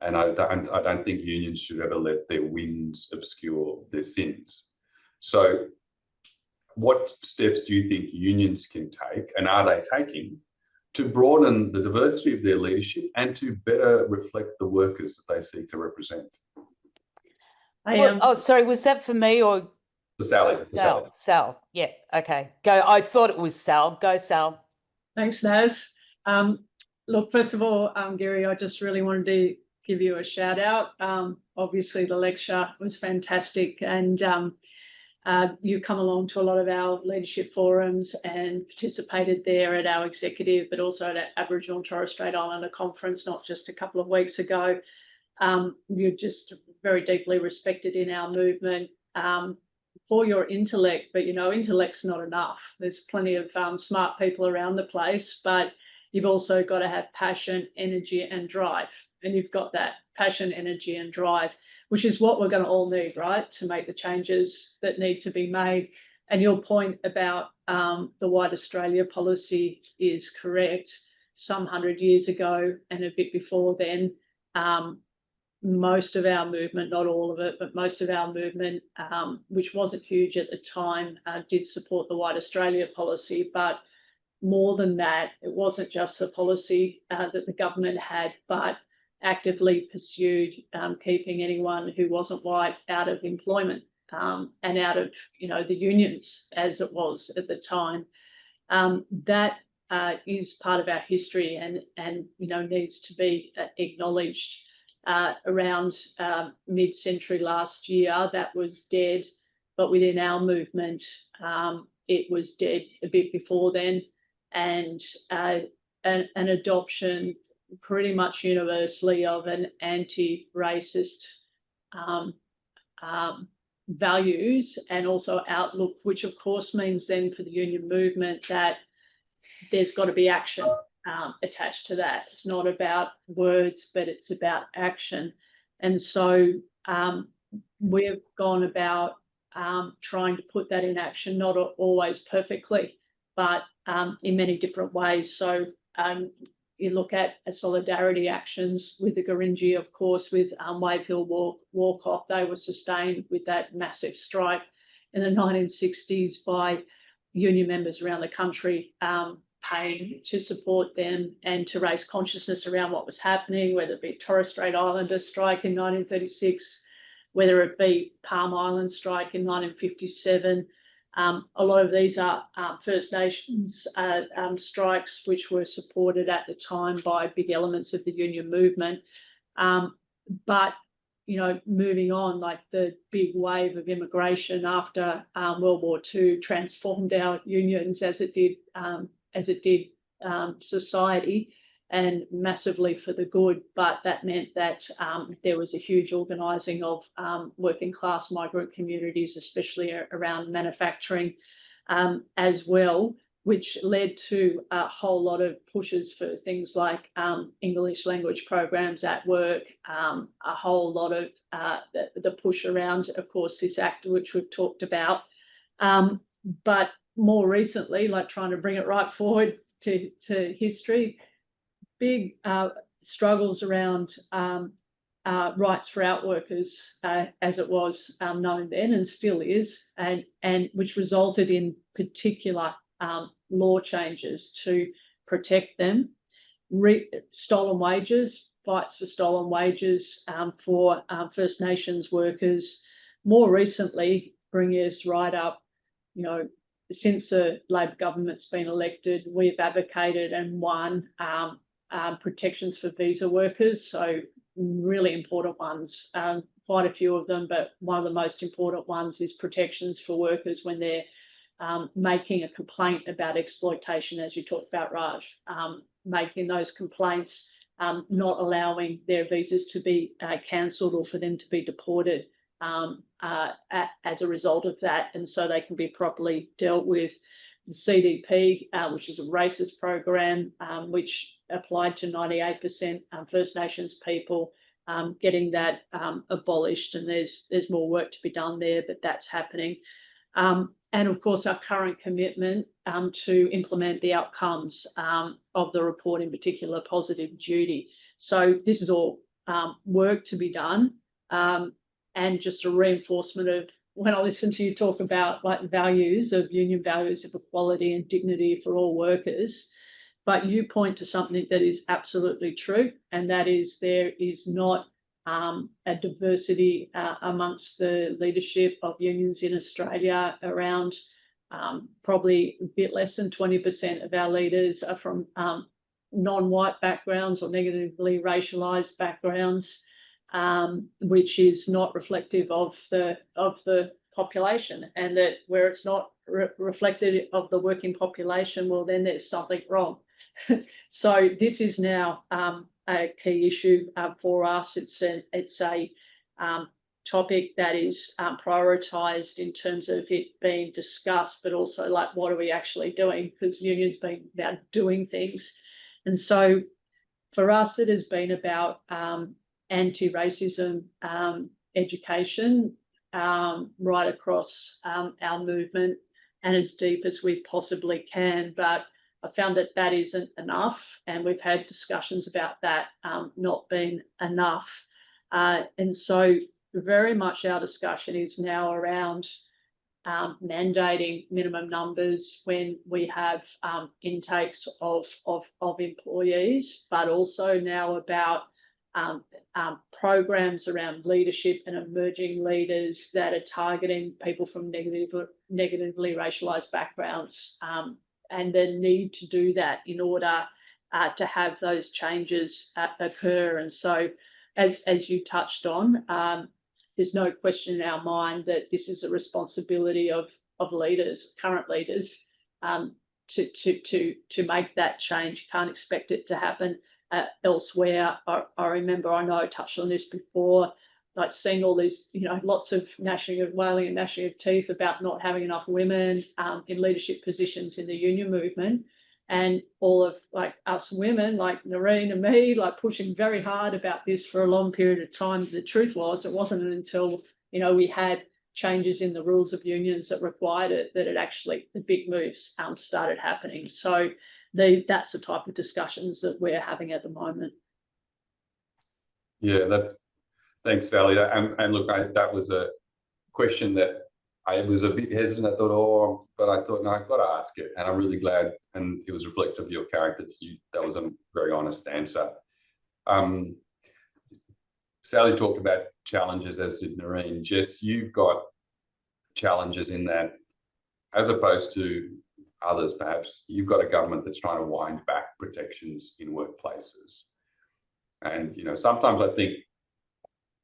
And I don't think unions should ever let their wins obscure their sins. So what steps do you think unions can take, and are they taking, to broaden the diversity of their leadership and to better reflect the workers that they seek to represent? Oh, sorry, was that for me or Sally? Sal? Sal, yeah, okay. Go. I thought it was Sal. Go, Sal. Thanks, Naz. Look, first of all, Gary, I just really wanted to give you a shout out. Obviously, the lecture was fantastic, and you come along to a lot of our leadership forums and participated there at our executive, but also at Aboriginal and Torres Strait Islander conference, not just a couple of weeks ago. You're just very deeply respected in our movement for your intellect, but intellect's not enough. There's plenty of smart people around the place, but you've also got to have passion, energy, and drive. And you've got that passion, energy, and drive, which is what we're going to all need, right, to make the changes that need to be made. And your point about the White Australia policy is correct. Some 100 years ago and a bit before then, most of our movement, not all of it, but most of our movement, which wasn't huge at the time, did support the White Australia policy. But more than that, it wasn't just the policy that the government had, but actively pursued keeping anyone who wasn't white out of employment and out of the unions as it was at the time. That is part of our history and needs to be acknowledged. Around mid-century last year, that was dead, but within our movement, it was dead a bit before then, and an adoption pretty much universally of an anti-racist values and also outlook, which of course means then for the union movement that there's got to be action attached to that. It's not about words, but it's about action. And so we've gone about trying to put that in action, not always perfectly, but in many different ways. So you look at solidarity actions with the Gurindji, of course, with Wave Hill Walk-Off. They were sustained with that massive strike in the 1960s by union members around the country paying to support them and to raise consciousness around what was happening, whether it be Torres Strait Islander strike in 1936, whether it be Palm Island strike in 1957. A lot of these are First Nations strikes, which were supported at the time by big elements of the union movement. But moving on, like the big wave of immigration after World War II transformed our unions as it did society, and massively for the good. But that meant that there was a huge organising of working class migrant communities, especially around manufacturing as well, which led to a whole lot of pushes for things like English language programs at work, a whole lot of the push around, of course, this act, which we've talked about. But more recently, like trying to bring it right forward to history, big struggles around rights for outworkers, as it was known then and still is, and which resulted in particular law changes to protect them. Stolen wages, fights for stolen wages for First Nations workers. More recently, bringing us right up, since the Labor government's been elected, we've advocated and won protections for visa workers. So really important ones, quite a few of them, but one of the most important ones is protections for workers when they're making a complaint about exploitation, as you talked about, Raj, making those complaints, not allowing their visas to be cancelled or for them to be deported as a result of that, and so they can be properly dealt with. The CDP, which is a racist program, which applied to 98% First Nations people, getting that abolished, and there's more work to be done there, but that's happening. and of course, our current commitment to implement the outcomes of the report, in particular, positive duty. So this is all work to be done, and just a reinforcement of when I listen to you talk about like values of union values of equality and dignity for all workers. But you point to something that is absolutely true, and that is there is not a diversity amongst the leadership of unions in Australia. Around probably a bit less than 20% of our leaders are from non-white backgrounds or negatively racialised backgrounds, which is not reflective of the population, and that where it's not reflected of the working population, well, then there's something wrong. So this is now a key issue for us. It's a topic that is prioritised in terms of it being discussed, but also like what are we actually doing? Because unions been about doing things, and so for us it has been about anti-racism education right across our movement and as deep as we possibly can. But I found that that isn't enough, and we've had discussions about that not being enough. And so very much our discussion is now around mandating minimum numbers when we have intakes of employees, but also now about programs around leadership and emerging leaders that are targeting people from negatively racialised backgrounds, and the need to do that in order to have those changes occur. And so, as you touched on, there's no question in our mind that this is a responsibility of leaders, current leaders, to make that change. You can't expect it to happen elsewhere. I remember, I know I touched on this before, like seeing all these, lots of wailing and gnashing of teeth about not having enough women in leadership positions in the union movement, and all of like us women, like Nareen and me, like pushing very hard about this for a long period of time. The truth was, it wasn't until we had changes in the rules of unions that required it that it actually, the big moves started happening. So that's the type of discussions that we're having at the moment. Yeah, thanks, Sally. And look, that was a question that I was a bit hesitant. I thought, but I thought, no, I've got to ask it. And I'm really glad, and it was reflective of your character to you. That was a very honest answer. Sally talked about challenges, as did Nareen. Jess, you've got challenges in that, as opposed to others, perhaps, you've got a government that's trying to wind back protections in workplaces. And, sometimes I think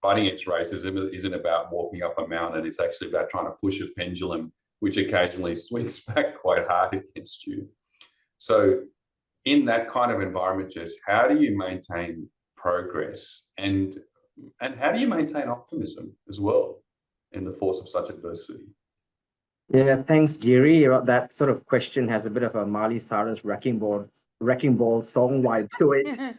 fighting against racism isn't about walking up a mountain. It's actually about trying to push a pendulum, which occasionally swings back quite hard against you. So in that kind of environment, Jess, how do you maintain progress, and how do you maintain optimism as well in the force of such adversity? Yeah, thanks, Giri. That sort of question has a bit of a Miley Cyrus wrecking ball song vibe to it.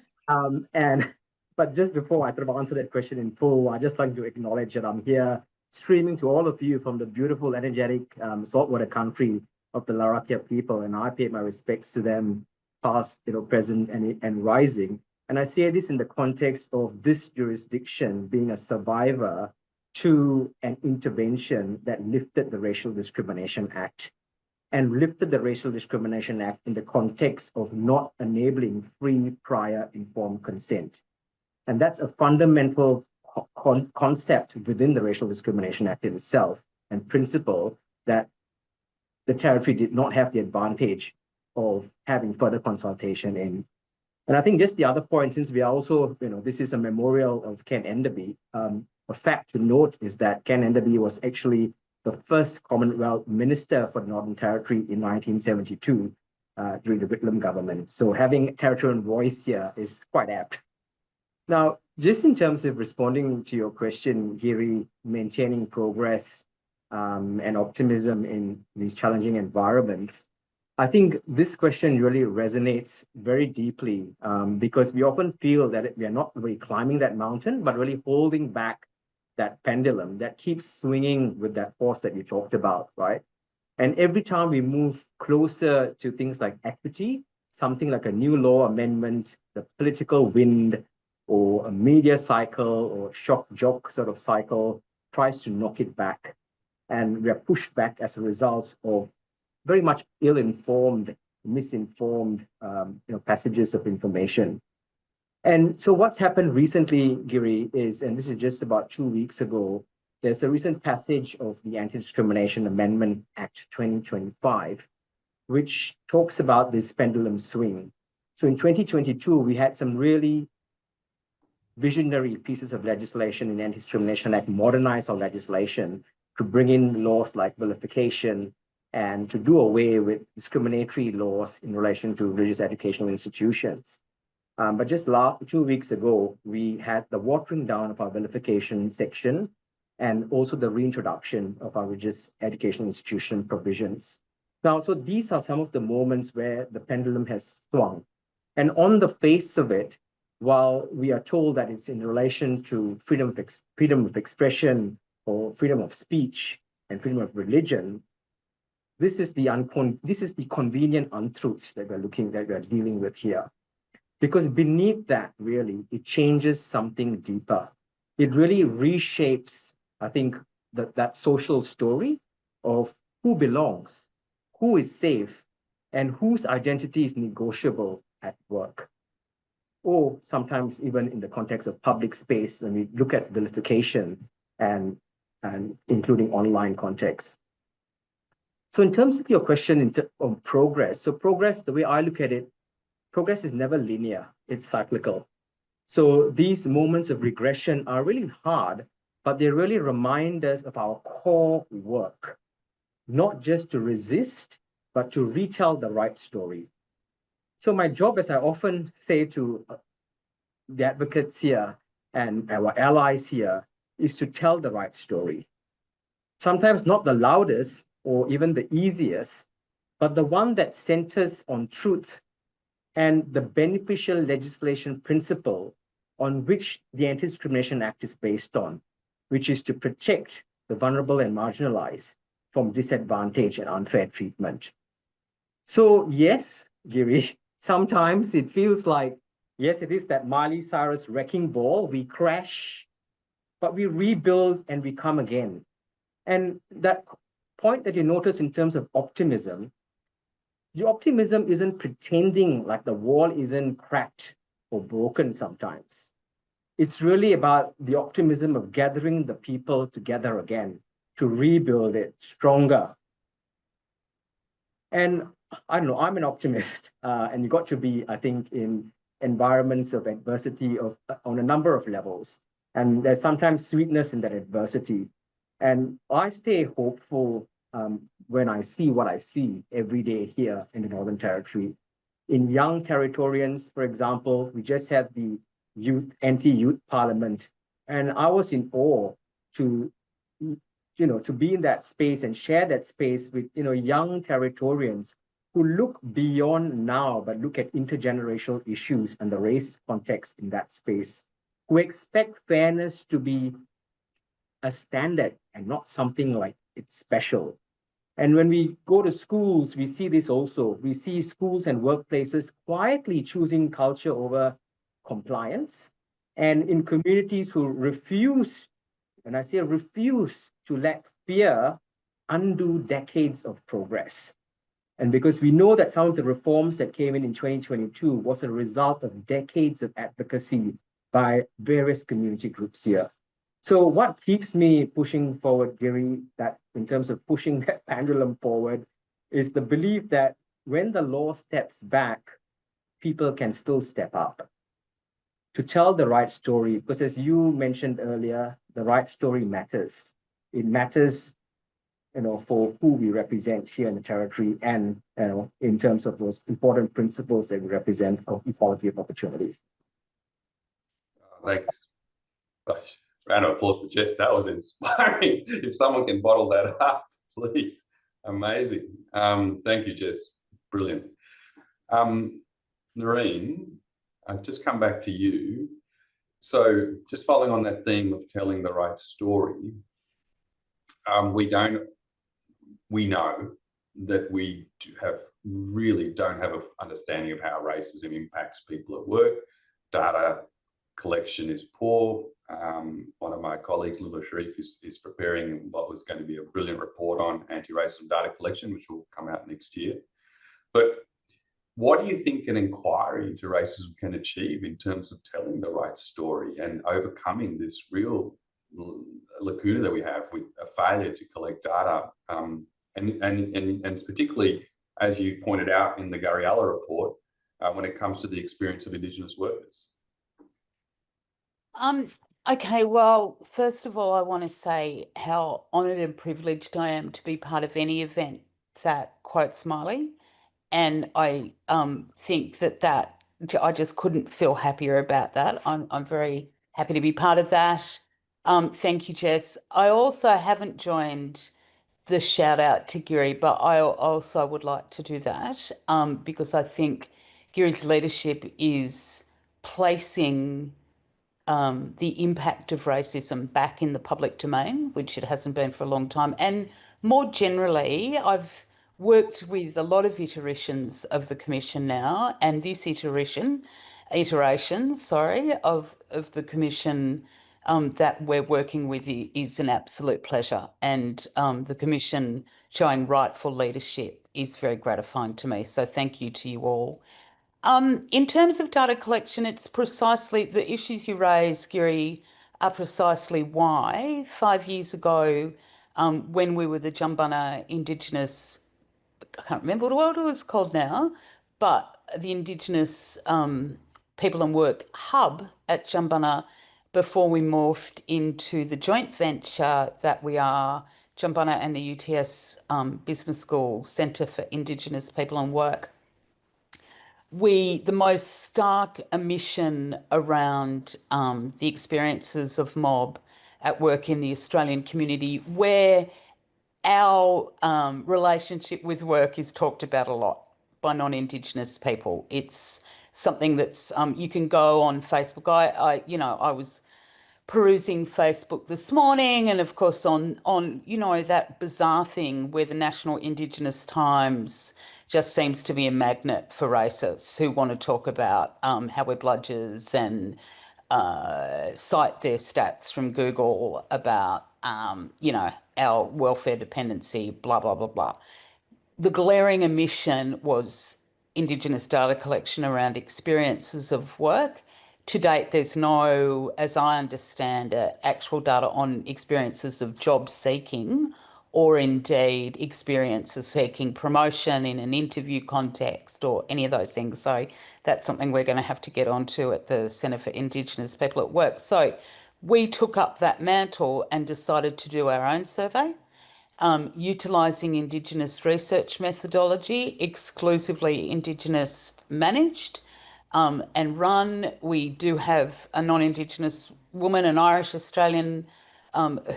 But just before I sort of answer that question in full, I just like to acknowledge that I'm here streaming to all of you from the beautiful, energetic saltwater country of the Larrakia people, and I pay my respects to them, past, present, and rising. And I say this in the context of this jurisdiction being a survivor to an intervention that lifted the Racial Discrimination Act, and lifted the Racial Discrimination Act in the context of not enabling free, prior, informed consent. And that's a fundamental concept within the Racial Discrimination Act itself, and principle that the Territory did not have the advantage of having further consultation in. And I think just the other point, since we are also, this is a memorial of Kep Enderby, a fact to note is that Kep Enderby was actually the first Commonwealth Minister for the Northern Territory in 1972 during the Whitlam government. So having a territorial voice here is quite apt. Now, just in terms of responding to your question, Giri, maintaining progress and optimism in these challenging environments, I think this question really resonates very deeply because we often feel that we are not really climbing that mountain, but really holding back that pendulum that keeps swinging with that force that you talked about, right? And every time we move closer to things like equity, something like a new law amendment, the political wind, or a media cycle or shock jock sort of cycle tries to knock it back. And we are pushed back as a result of very much ill-informed, misinformed passages of information. And so what's happened recently, Giri, is, and this is just about 2 weeks ago, there's a recent passage of the Anti-Discrimination Amendment Act 2025, which talks about this pendulum swing. So in 2022, we had some really visionary pieces of legislation in the Anti-Discrimination Act, modernize our legislation to bring in laws like vilification and to do away with discriminatory laws in relation to religious educational institutions. But just 2 weeks ago, we had the watering down of our vilification section and also the reintroduction of our religious educational institution provisions. Now, so these are some of the moments where the pendulum has swung. And on the face of it, while we are told that it's in relation to freedom of expression or freedom of speech and freedom of religion, this is the convenient untruths that we're dealing with here. Because beneath that, really, it changes something deeper. It really reshapes, I think, that social story of who belongs, who is safe, and whose identity is negotiable at work. Or sometimes even in the context of public space, when we look at vilification and including online context. So in terms of your question on progress, so progress, the way I look at it, progress is never linear, it's cyclical. So these moments of regression are really hard, but they really remind us of our core work, not just to resist, but to retell the right story. So my job, as I often say to the advocates here and our allies here, is to tell the right story. Sometimes not the loudest or even the easiest, but the one that centers on truth and the beneficial legislation principle on which the Anti-Discrimination Act is based on, which is to protect the vulnerable and marginalized from disadvantage and unfair treatment. So yes, Giri, sometimes it feels like, yes, it is that Miley Cyrus wrecking ball, we crash, but we rebuild and we come again. And that point that you notice in terms of optimism, the optimism isn't pretending like the wall isn't cracked or broken sometimes. It's really about the optimism of gathering the people together again to rebuild it stronger. And I don't know, I'm an optimist, and you got to be, I think, in environments of adversity on a number of levels. And there's sometimes sweetness in that adversity. And I stay hopeful when I see what I see every day here in the Northern Territory. In young Territorians, for example, we just had the anti-youth parliament, and I was in awe to be in that space and share that space with young Territorians who look beyond now, but look at intergenerational issues and the race context in that space, who expect fairness to be a standard and not something like it's special. And when we go to schools, we see this also. We see schools and workplaces quietly choosing culture over compliance. And in communities who refuse, and I say refuse, to let fear undo decades of progress. And because we know that some of the reforms that came in 2022 was a result of decades of advocacy by various community groups here. So what keeps me pushing forward, Giri, that in terms of pushing that pendulum forward, is the belief that when the law steps back, people can still step up to tell the right story. Because as you mentioned earlier, the right story matters. It matters, for who we represent here in the Territory, and in terms of those important principles that we represent of equality of opportunity. Thanks. Gosh. Round of applause for Jess. That was inspiring. If someone can bottle that up, please. Amazing. Thank you, Jess. Brilliant. Nareen, I've just come back to you. So just following on that theme of telling the right story, we know that we really don't have an understanding of how racism impacts people at work. Data collection is poor. One of my colleagues, Lula Sharif, is preparing what was going to be a brilliant report on anti-racism data collection, which will come out next year. But what do you think an inquiry into racism can achieve in terms of telling the right story and overcoming this real lacuna that we have with a failure to collect data, and particularly, as you pointed out in the Gariella report, when it comes to the experience of Indigenous workers? Okay, well, first of all, I want to say how honoured and privileged I am to be part of any event that quotes Miley. And I think that I just couldn't feel happier about that. I'm very happy to be part of that. Thank you, Jess. I also haven't joined the shout out to Giri, but I also would like to do that because I think Giri's leadership is placing the impact of racism back in the public domain, which it hasn't been for a long time. And more generally, I've worked with a lot of iterations of the Commission now, and this iteration, of the Commission that we're working with is an absolute pleasure. And the Commission showing rightful leadership is very gratifying to me. So thank you to you all. In terms of data collection, it's precisely the issues you raise, Giri, are precisely why 5 years ago, when we were the Jumbunna Indigenous, I can't remember what it was called now, but the Indigenous People and Work Hub at Jumbunna, before we morphed into the joint venture that we are, Jumbunna and the UTS Business School Centre for Indigenous People and Work. The most stark omission around the experiences of mob at work in the Australian community, where our relationship with work is talked about a lot by non-Indigenous people. It's something that's you can go on Facebook. I was perusing Facebook this morning, and of course on that bizarre thing where the National Indigenous Times just seems to be a magnet for racists who want to talk about how we're bludgers and cite their stats from Google about our welfare dependency, blah blah blah blah. The glaring omission was Indigenous data collection around experiences of work. To date, there's no, as I understand it, actual data on experiences of job seeking or indeed experiences seeking promotion in an interview context or any of those things. So that's something we're going to have to get onto at the Centre for Indigenous People at Work. So we took up that mantle and decided to do our own survey, utilising Indigenous research methodology, exclusively Indigenous managed and run. We do have a non-Indigenous woman, an Irish Australian,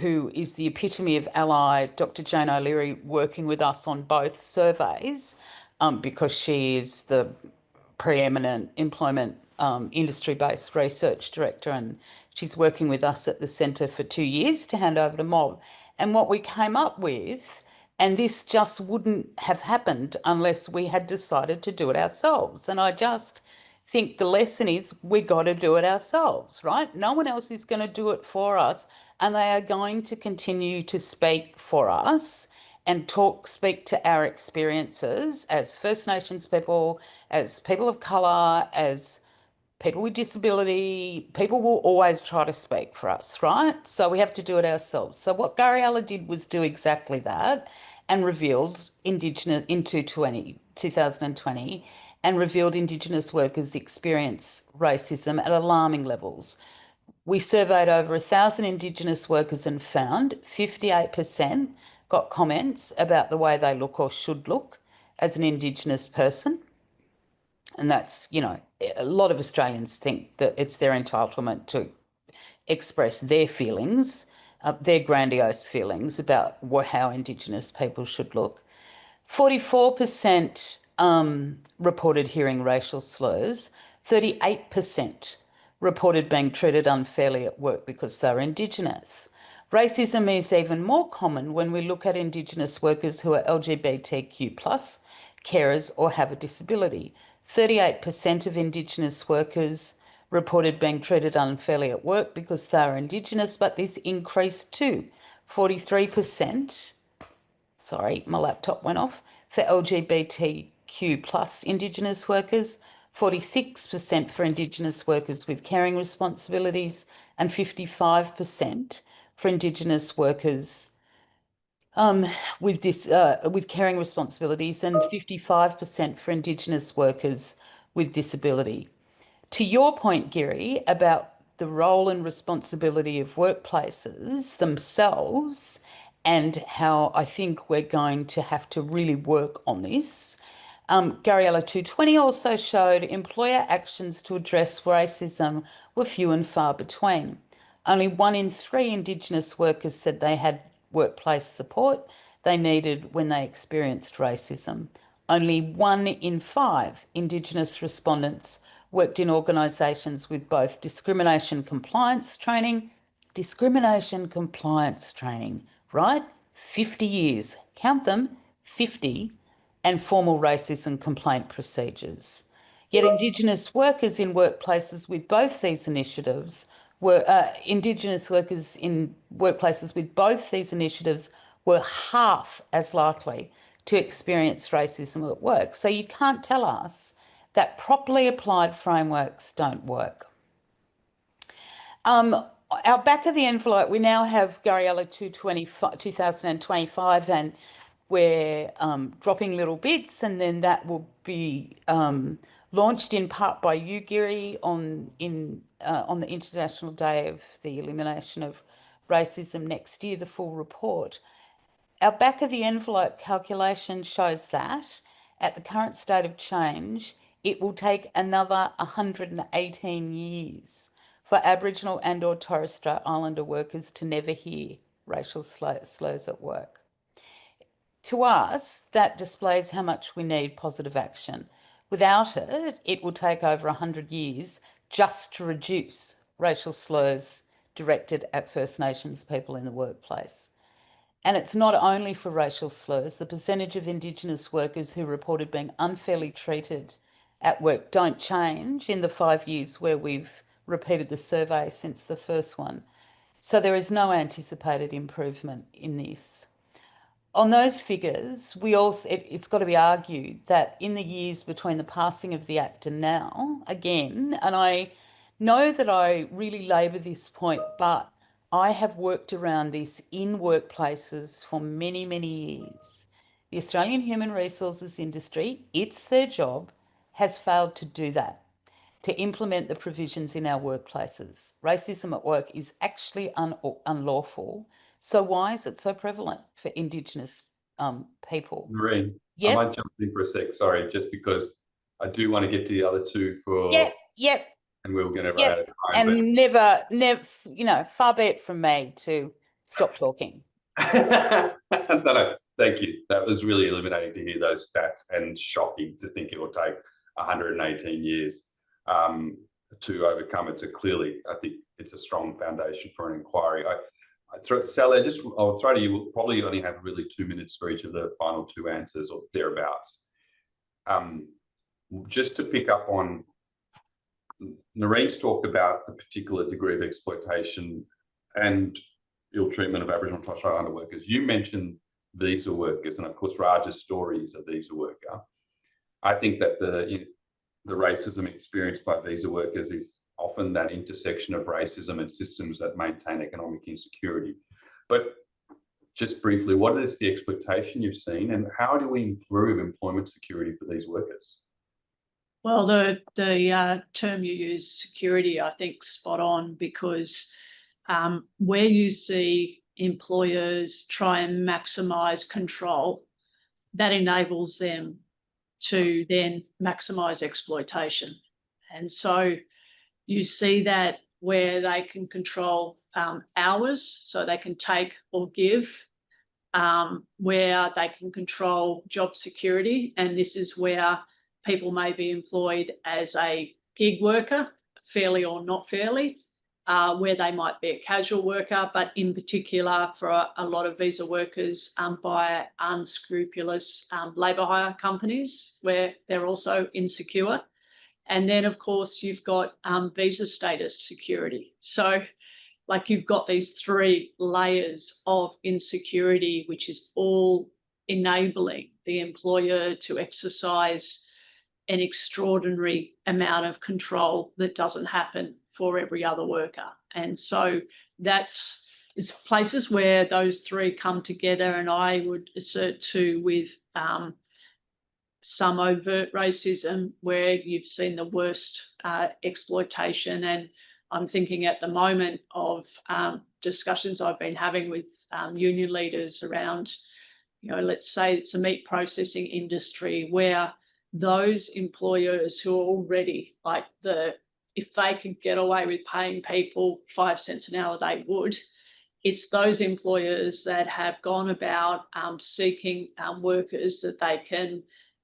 who is the epitome of ally, Dr. Jane O'Leary, working with us on both surveys because she is the preeminent employment industry-based research director, and she's working with us at the Centre for 2 years to hand over to mob. And what we came up with, and this just wouldn't have happened unless we had decided to do it ourselves. And I just think the lesson is we got to do it ourselves, right? No one else is going to do it for us, and they are going to continue to speak for us and speak to our experiences as First Nations people, as people of colour, as people with disability. People will always try to speak for us, right? So we have to do it ourselves. So what Gariella did was do exactly that and revealed Indigenous in 2020 and revealed Indigenous workers experience racism at alarming levels. We surveyed over 1,000 Indigenous workers and found 58% got comments about the way they look or should look as an Indigenous person. And that's, a lot of Australians think that it's their entitlement to express their feelings, their grandiose feelings about how Indigenous people should look. 44% reported hearing racial slurs. 38% reported being treated unfairly at work because they're Indigenous. Racism is even more common when we look at Indigenous workers who are LGBTQ+, carers, or have a disability. 38% of Indigenous workers reported being treated unfairly at work because they are Indigenous, but this increased to 43%. Sorry, my laptop went off. For LGBTQ+ Indigenous workers, 46% for Indigenous workers with caring responsibilities, and 55% for Indigenous workers with caring responsibilities, and 55% for Indigenous workers with disability. To your point, Giri, about the role and responsibility of workplaces themselves and how I think we're going to have to really work on this. Gariella 220 also showed employer actions to address racism were few and far between. Only 1 in 3 Indigenous workers said they had workplace support they needed when they experienced racism. Only 1 in 5 Indigenous respondents worked in organisations with both discrimination compliance training, right? 50 years, count them, 50, and formal racism complaint procedures. Yet Indigenous workers in workplaces with both these initiatives were half as likely to experience racism at work. So you can't tell us that properly applied frameworks don't work. Our back of the envelope, we now have Gariella 2025, and we're dropping little bits, and then that will be launched in part by you, Giri, on the International Day of the Elimination of Racism next year, the full report. Our back of the envelope calculation shows that at the current state of change, it will take another 118 years for Aboriginal and or Torres Strait Islander workers to never hear racial slurs at work. To us, that displays how much we need positive action. Without it, it will take over 100 years just to reduce racial slurs directed at First Nations people in the workplace. And it's not only for racial slurs. The percentage of Indigenous workers who reported being unfairly treated at work don't change in the 5 years where we've repeated the survey since the first one. So there is no anticipated improvement in this. On those figures, it's got to be argued that in the years between the passing of the Act and now, again, and I know that I really labour this point, but I have worked around this in workplaces for many, many years. The Australian human resources industry, it's their job, has failed to do that, to implement the provisions in our workplaces. Racism at work is actually unlawful. So why is it so prevalent for Indigenous people? Nareen, Yep. I might jump in for a sec, sorry, just because I do want to get to the other two for... Yep. And we were going to run out of time. And never, far be it from me to stop talking. No, thank you. That was really illuminating to hear those stats, and shocking to think it will take 118 years to overcome it. So clearly, I think it's a strong foundation for an inquiry. Sally, I'll throw to you. We'll probably only have really 2 minutes for each of the final 2 answers or thereabouts. Just to pick up on, Nareen's talked about the particular degree of exploitation and ill treatment of Aboriginal and Torres Strait Islander workers. You mentioned visa workers, and of course Raj's story is a visa worker. I think that the racism experienced by visa workers is often that intersection of racism and systems that maintain economic insecurity. But just briefly, what is the exploitation you've seen, and how do we improve employment security for these workers? Well, the term you use, security, I think spot on, because where you see employers try and maximise control, that enables them to then maximise exploitation. And so you see that where they can control hours, so they can take or give, where they can control job security, and this is where people may be employed as a gig worker, fairly or not fairly, where they might be a casual worker, but in particular for a lot of visa workers by unscrupulous labour hire companies where they're also insecure. And then, of course, you've got visa status security. So like you've got these three layers of insecurity, which is all enabling the employer to exercise an extraordinary amount of control that doesn't happen for every other worker. And so it's places where those three come together, and I would assert too with some overt racism where you've seen the worst exploitation. And I'm thinking at the moment of discussions I've been having with union leaders around, let's say it's a meat processing industry where those employers who are already like if they could get away with paying people 5 cents an hour, they would. It's those employers that have gone about seeking workers that they can,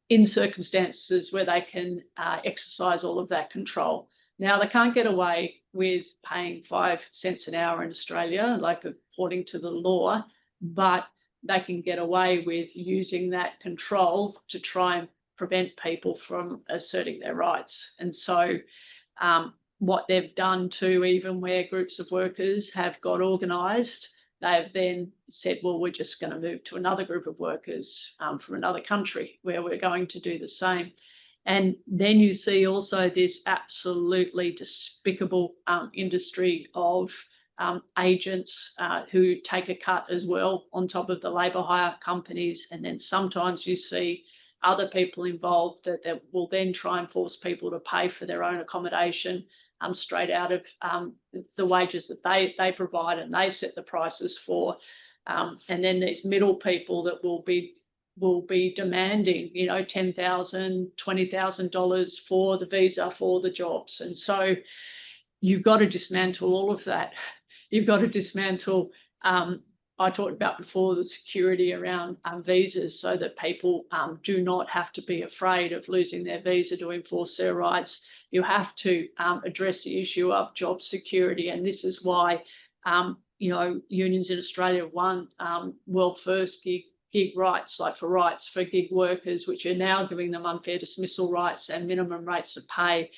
in circumstances where they can exercise all of that control. Now, they can't get away with paying 5 cents an hour in Australia, like according to the law, but they can get away with using that control to try and prevent people from asserting their rights. And so what they've done too, even where groups of workers have got organised, they've then said, well, we're just going to move to another group of workers from another country where we're going to do the same. And then you see also this absolutely despicable industry of agents who take a cut as well on top of the labour hire companies. And then sometimes you see other people involved that will then try and force people to pay for their own accommodation straight out of the wages that they provide, and they set the prices for. And then there's middle people that will be demanding, $10,000, $20,000 for the visa, for the jobs. And so you've got to dismantle all of that. You've got to dismantle, I talked about before, the security around visas so that people do not have to be afraid of losing their visa to enforce their rights. You have to address the issue of job security. And this is why, unions in Australia won world first gig rights, like for rights for gig workers, which are now giving them unfair dismissal rights and minimum rates of pay,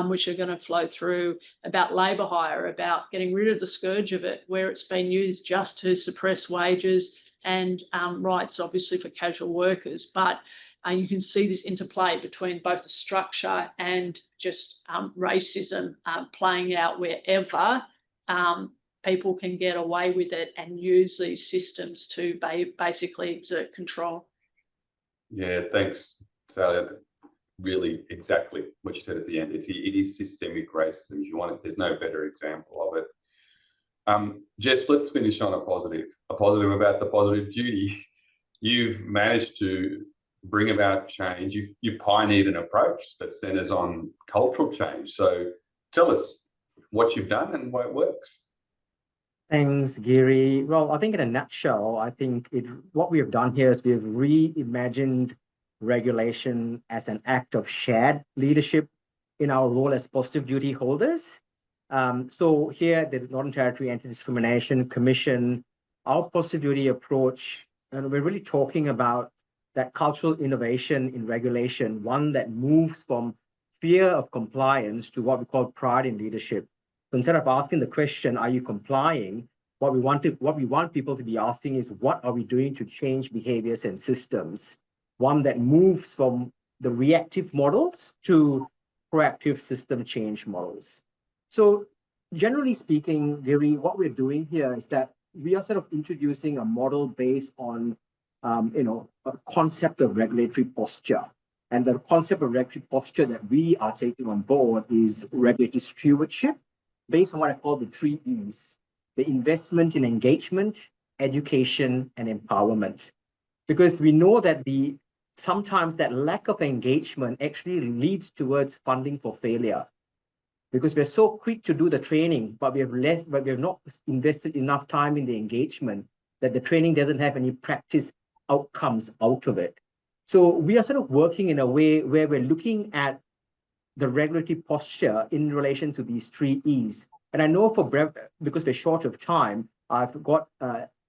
which are going to flow through, about labour hire, about getting rid of the scourge of it, where it's been used just to suppress wages and rights, obviously, for casual workers. But you can see this interplay between both the structure and just racism playing out wherever people can get away with it and use these systems to basically exert control. Yeah, thanks, Sally. Really exactly what you said at the end. It is systemic racism. If you want it, there's no better example of it. Jess, let's finish on a positive about the positive duty. You've managed to bring about change. You've pioneered an approach that centers on cultural change. So tell us what you've done and why it works. Thanks, Giri. Well, I think in a nutshell, I think what we have done here is we have reimagined regulation as an act of shared leadership in our role as positive duty holders. So here, the Northern Territory Anti-Discrimination Commission, our positive duty approach, and we're really talking about that cultural innovation in regulation, one that moves from fear of compliance to what we call pride in leadership. So instead of asking the question, are you complying? What we want people to be asking is, what are we doing to change behaviors and systems? One that moves from the reactive models to proactive system change models. So generally speaking, Giri, what we're doing here is that we are sort of introducing a model based on, a concept of regulatory posture. And the concept of regulatory posture that we are taking on board is regulatory stewardship, based on what I call the 3 E's: the investment in engagement, education, and empowerment. Because we know that sometimes that lack of engagement actually leads towards funding for failure. Because we're so quick to do the training, but we have not invested enough time in the engagement that the training doesn't have any practice outcomes out of it. So we are sort of working in a way where we're looking at the regulatory posture in relation to these 3 E's And I know because we're short of time, I've got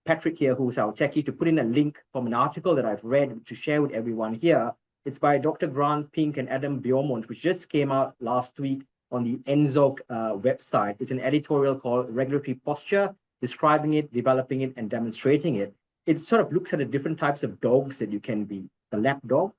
Patrick here, who's our techie, to put in a link from an article that I've read to share with everyone here. It's by Dr. Grant Pink and Adam Beaumont, which just came out last week on the NZOC website. It's an editorial called Regulatory Posture, describing it, developing it, and demonstrating it. It sort of looks at the different types of dogs that you can be: the lap dog,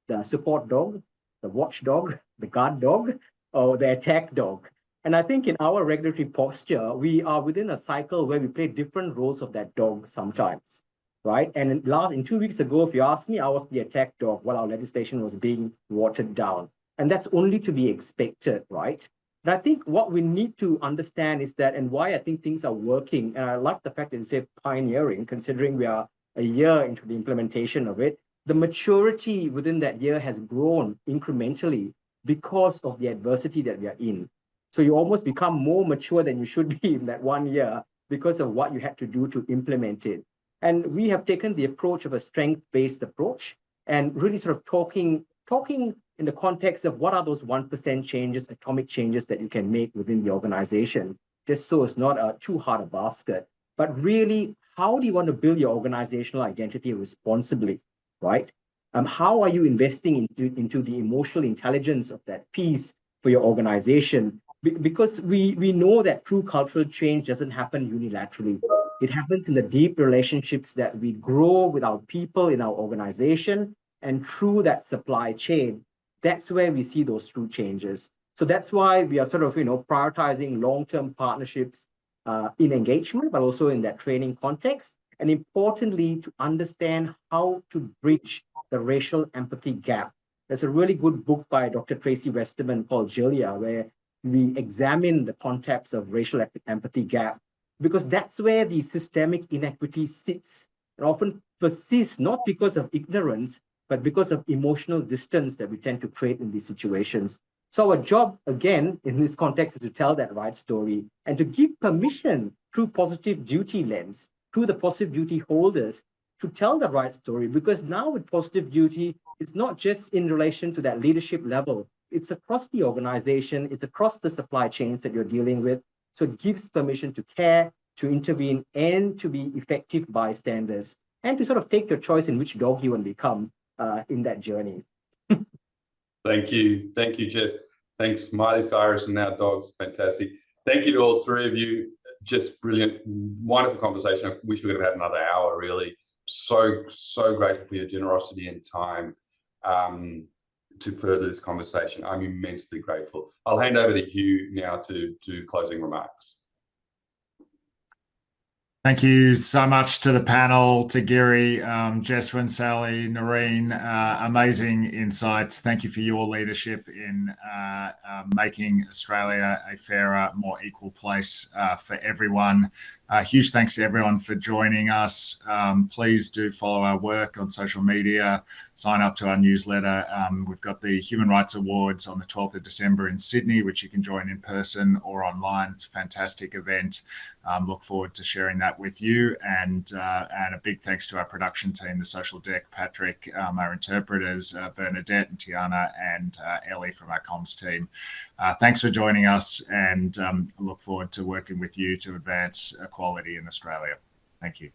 the support dog, the watchdog, the guard dog, or the attack dog. And I think in our regulatory posture, we are within a cycle where we play different roles of that dog sometimes, right? And in 2 weeks ago, if you ask me, I was the attack dog while our legislation was being watered down. And that's only to be expected, right? And I think what we need to understand is that, and why I think things are working, and I like the fact that you say pioneering, considering we are a year into the implementation of it, the maturity within that year has grown incrementally because of the adversity that we are in. So you almost become more mature than you should be in that 1 year because of what you had to do to implement it. And we have taken the approach of a strength-based approach and really sort of talking in the context of what are those 1% changes, atomic changes that you can make within the organization, just so it's not too hard a basket. But really, how do you want to build your organizational identity responsibly, right? How are you investing into the emotional intelligence of that piece for your organization? Because we know that true cultural change doesn't happen unilaterally. It happens in the deep relationships that we grow with our people in our organization, and through that supply chain, that's where we see those true changes. So that's why we are sort of, prioritizing long-term partnerships in engagement, but also in that training context. And importantly, to understand how to bridge the racial empathy gap. There's a really good book by Dr. Tracy Westerman called Jilia, where we examine the concepts of racial empathy gap, because that's where the systemic inequity sits. It often persists not because of ignorance, but because of emotional distance that we tend to create in these situations. So our job, again, in this context, is to tell that right story and to give permission through positive duty lens, through the positive duty holders, to tell the right story. Because now with positive duty, it's not just in relation to that leadership level, it's across the organization, it's across the supply chains that you're dealing with. So it gives permission to care, to intervene, and to be effective bystanders, and to sort of take your choice in which dog you want to become in that journey. Thank you, Jess. Thanks, Miley Cyrus and now dogs. Fantastic. Thank you to all three of you. Just brilliant, wonderful conversation. I wish we could have had another hour, really. So grateful for your generosity and time to further this conversation. I'm immensely grateful. I'll hand over to Hugh now to do closing remarks. Thank you so much to the panel, to Giri, Jeswynn, Sally, Nareen. Amazing insights. Thank you for your leadership in making Australia a fairer, more equal place for everyone. Huge thanks to everyone for joining us. Please do follow our work on social media, sign up to our newsletter. We've got the Human Rights Awards on the 12th of December in Sydney, which you can join in person or online. It's a fantastic event. Look forward to sharing that with you, and a big thanks to our production team, the Social Deck, Patrick, our interpreters, Bernadette and Tiana, and Ellie from our comms team. Thanks for joining us, and look forward to working with you to advance equality in Australia. Thank you.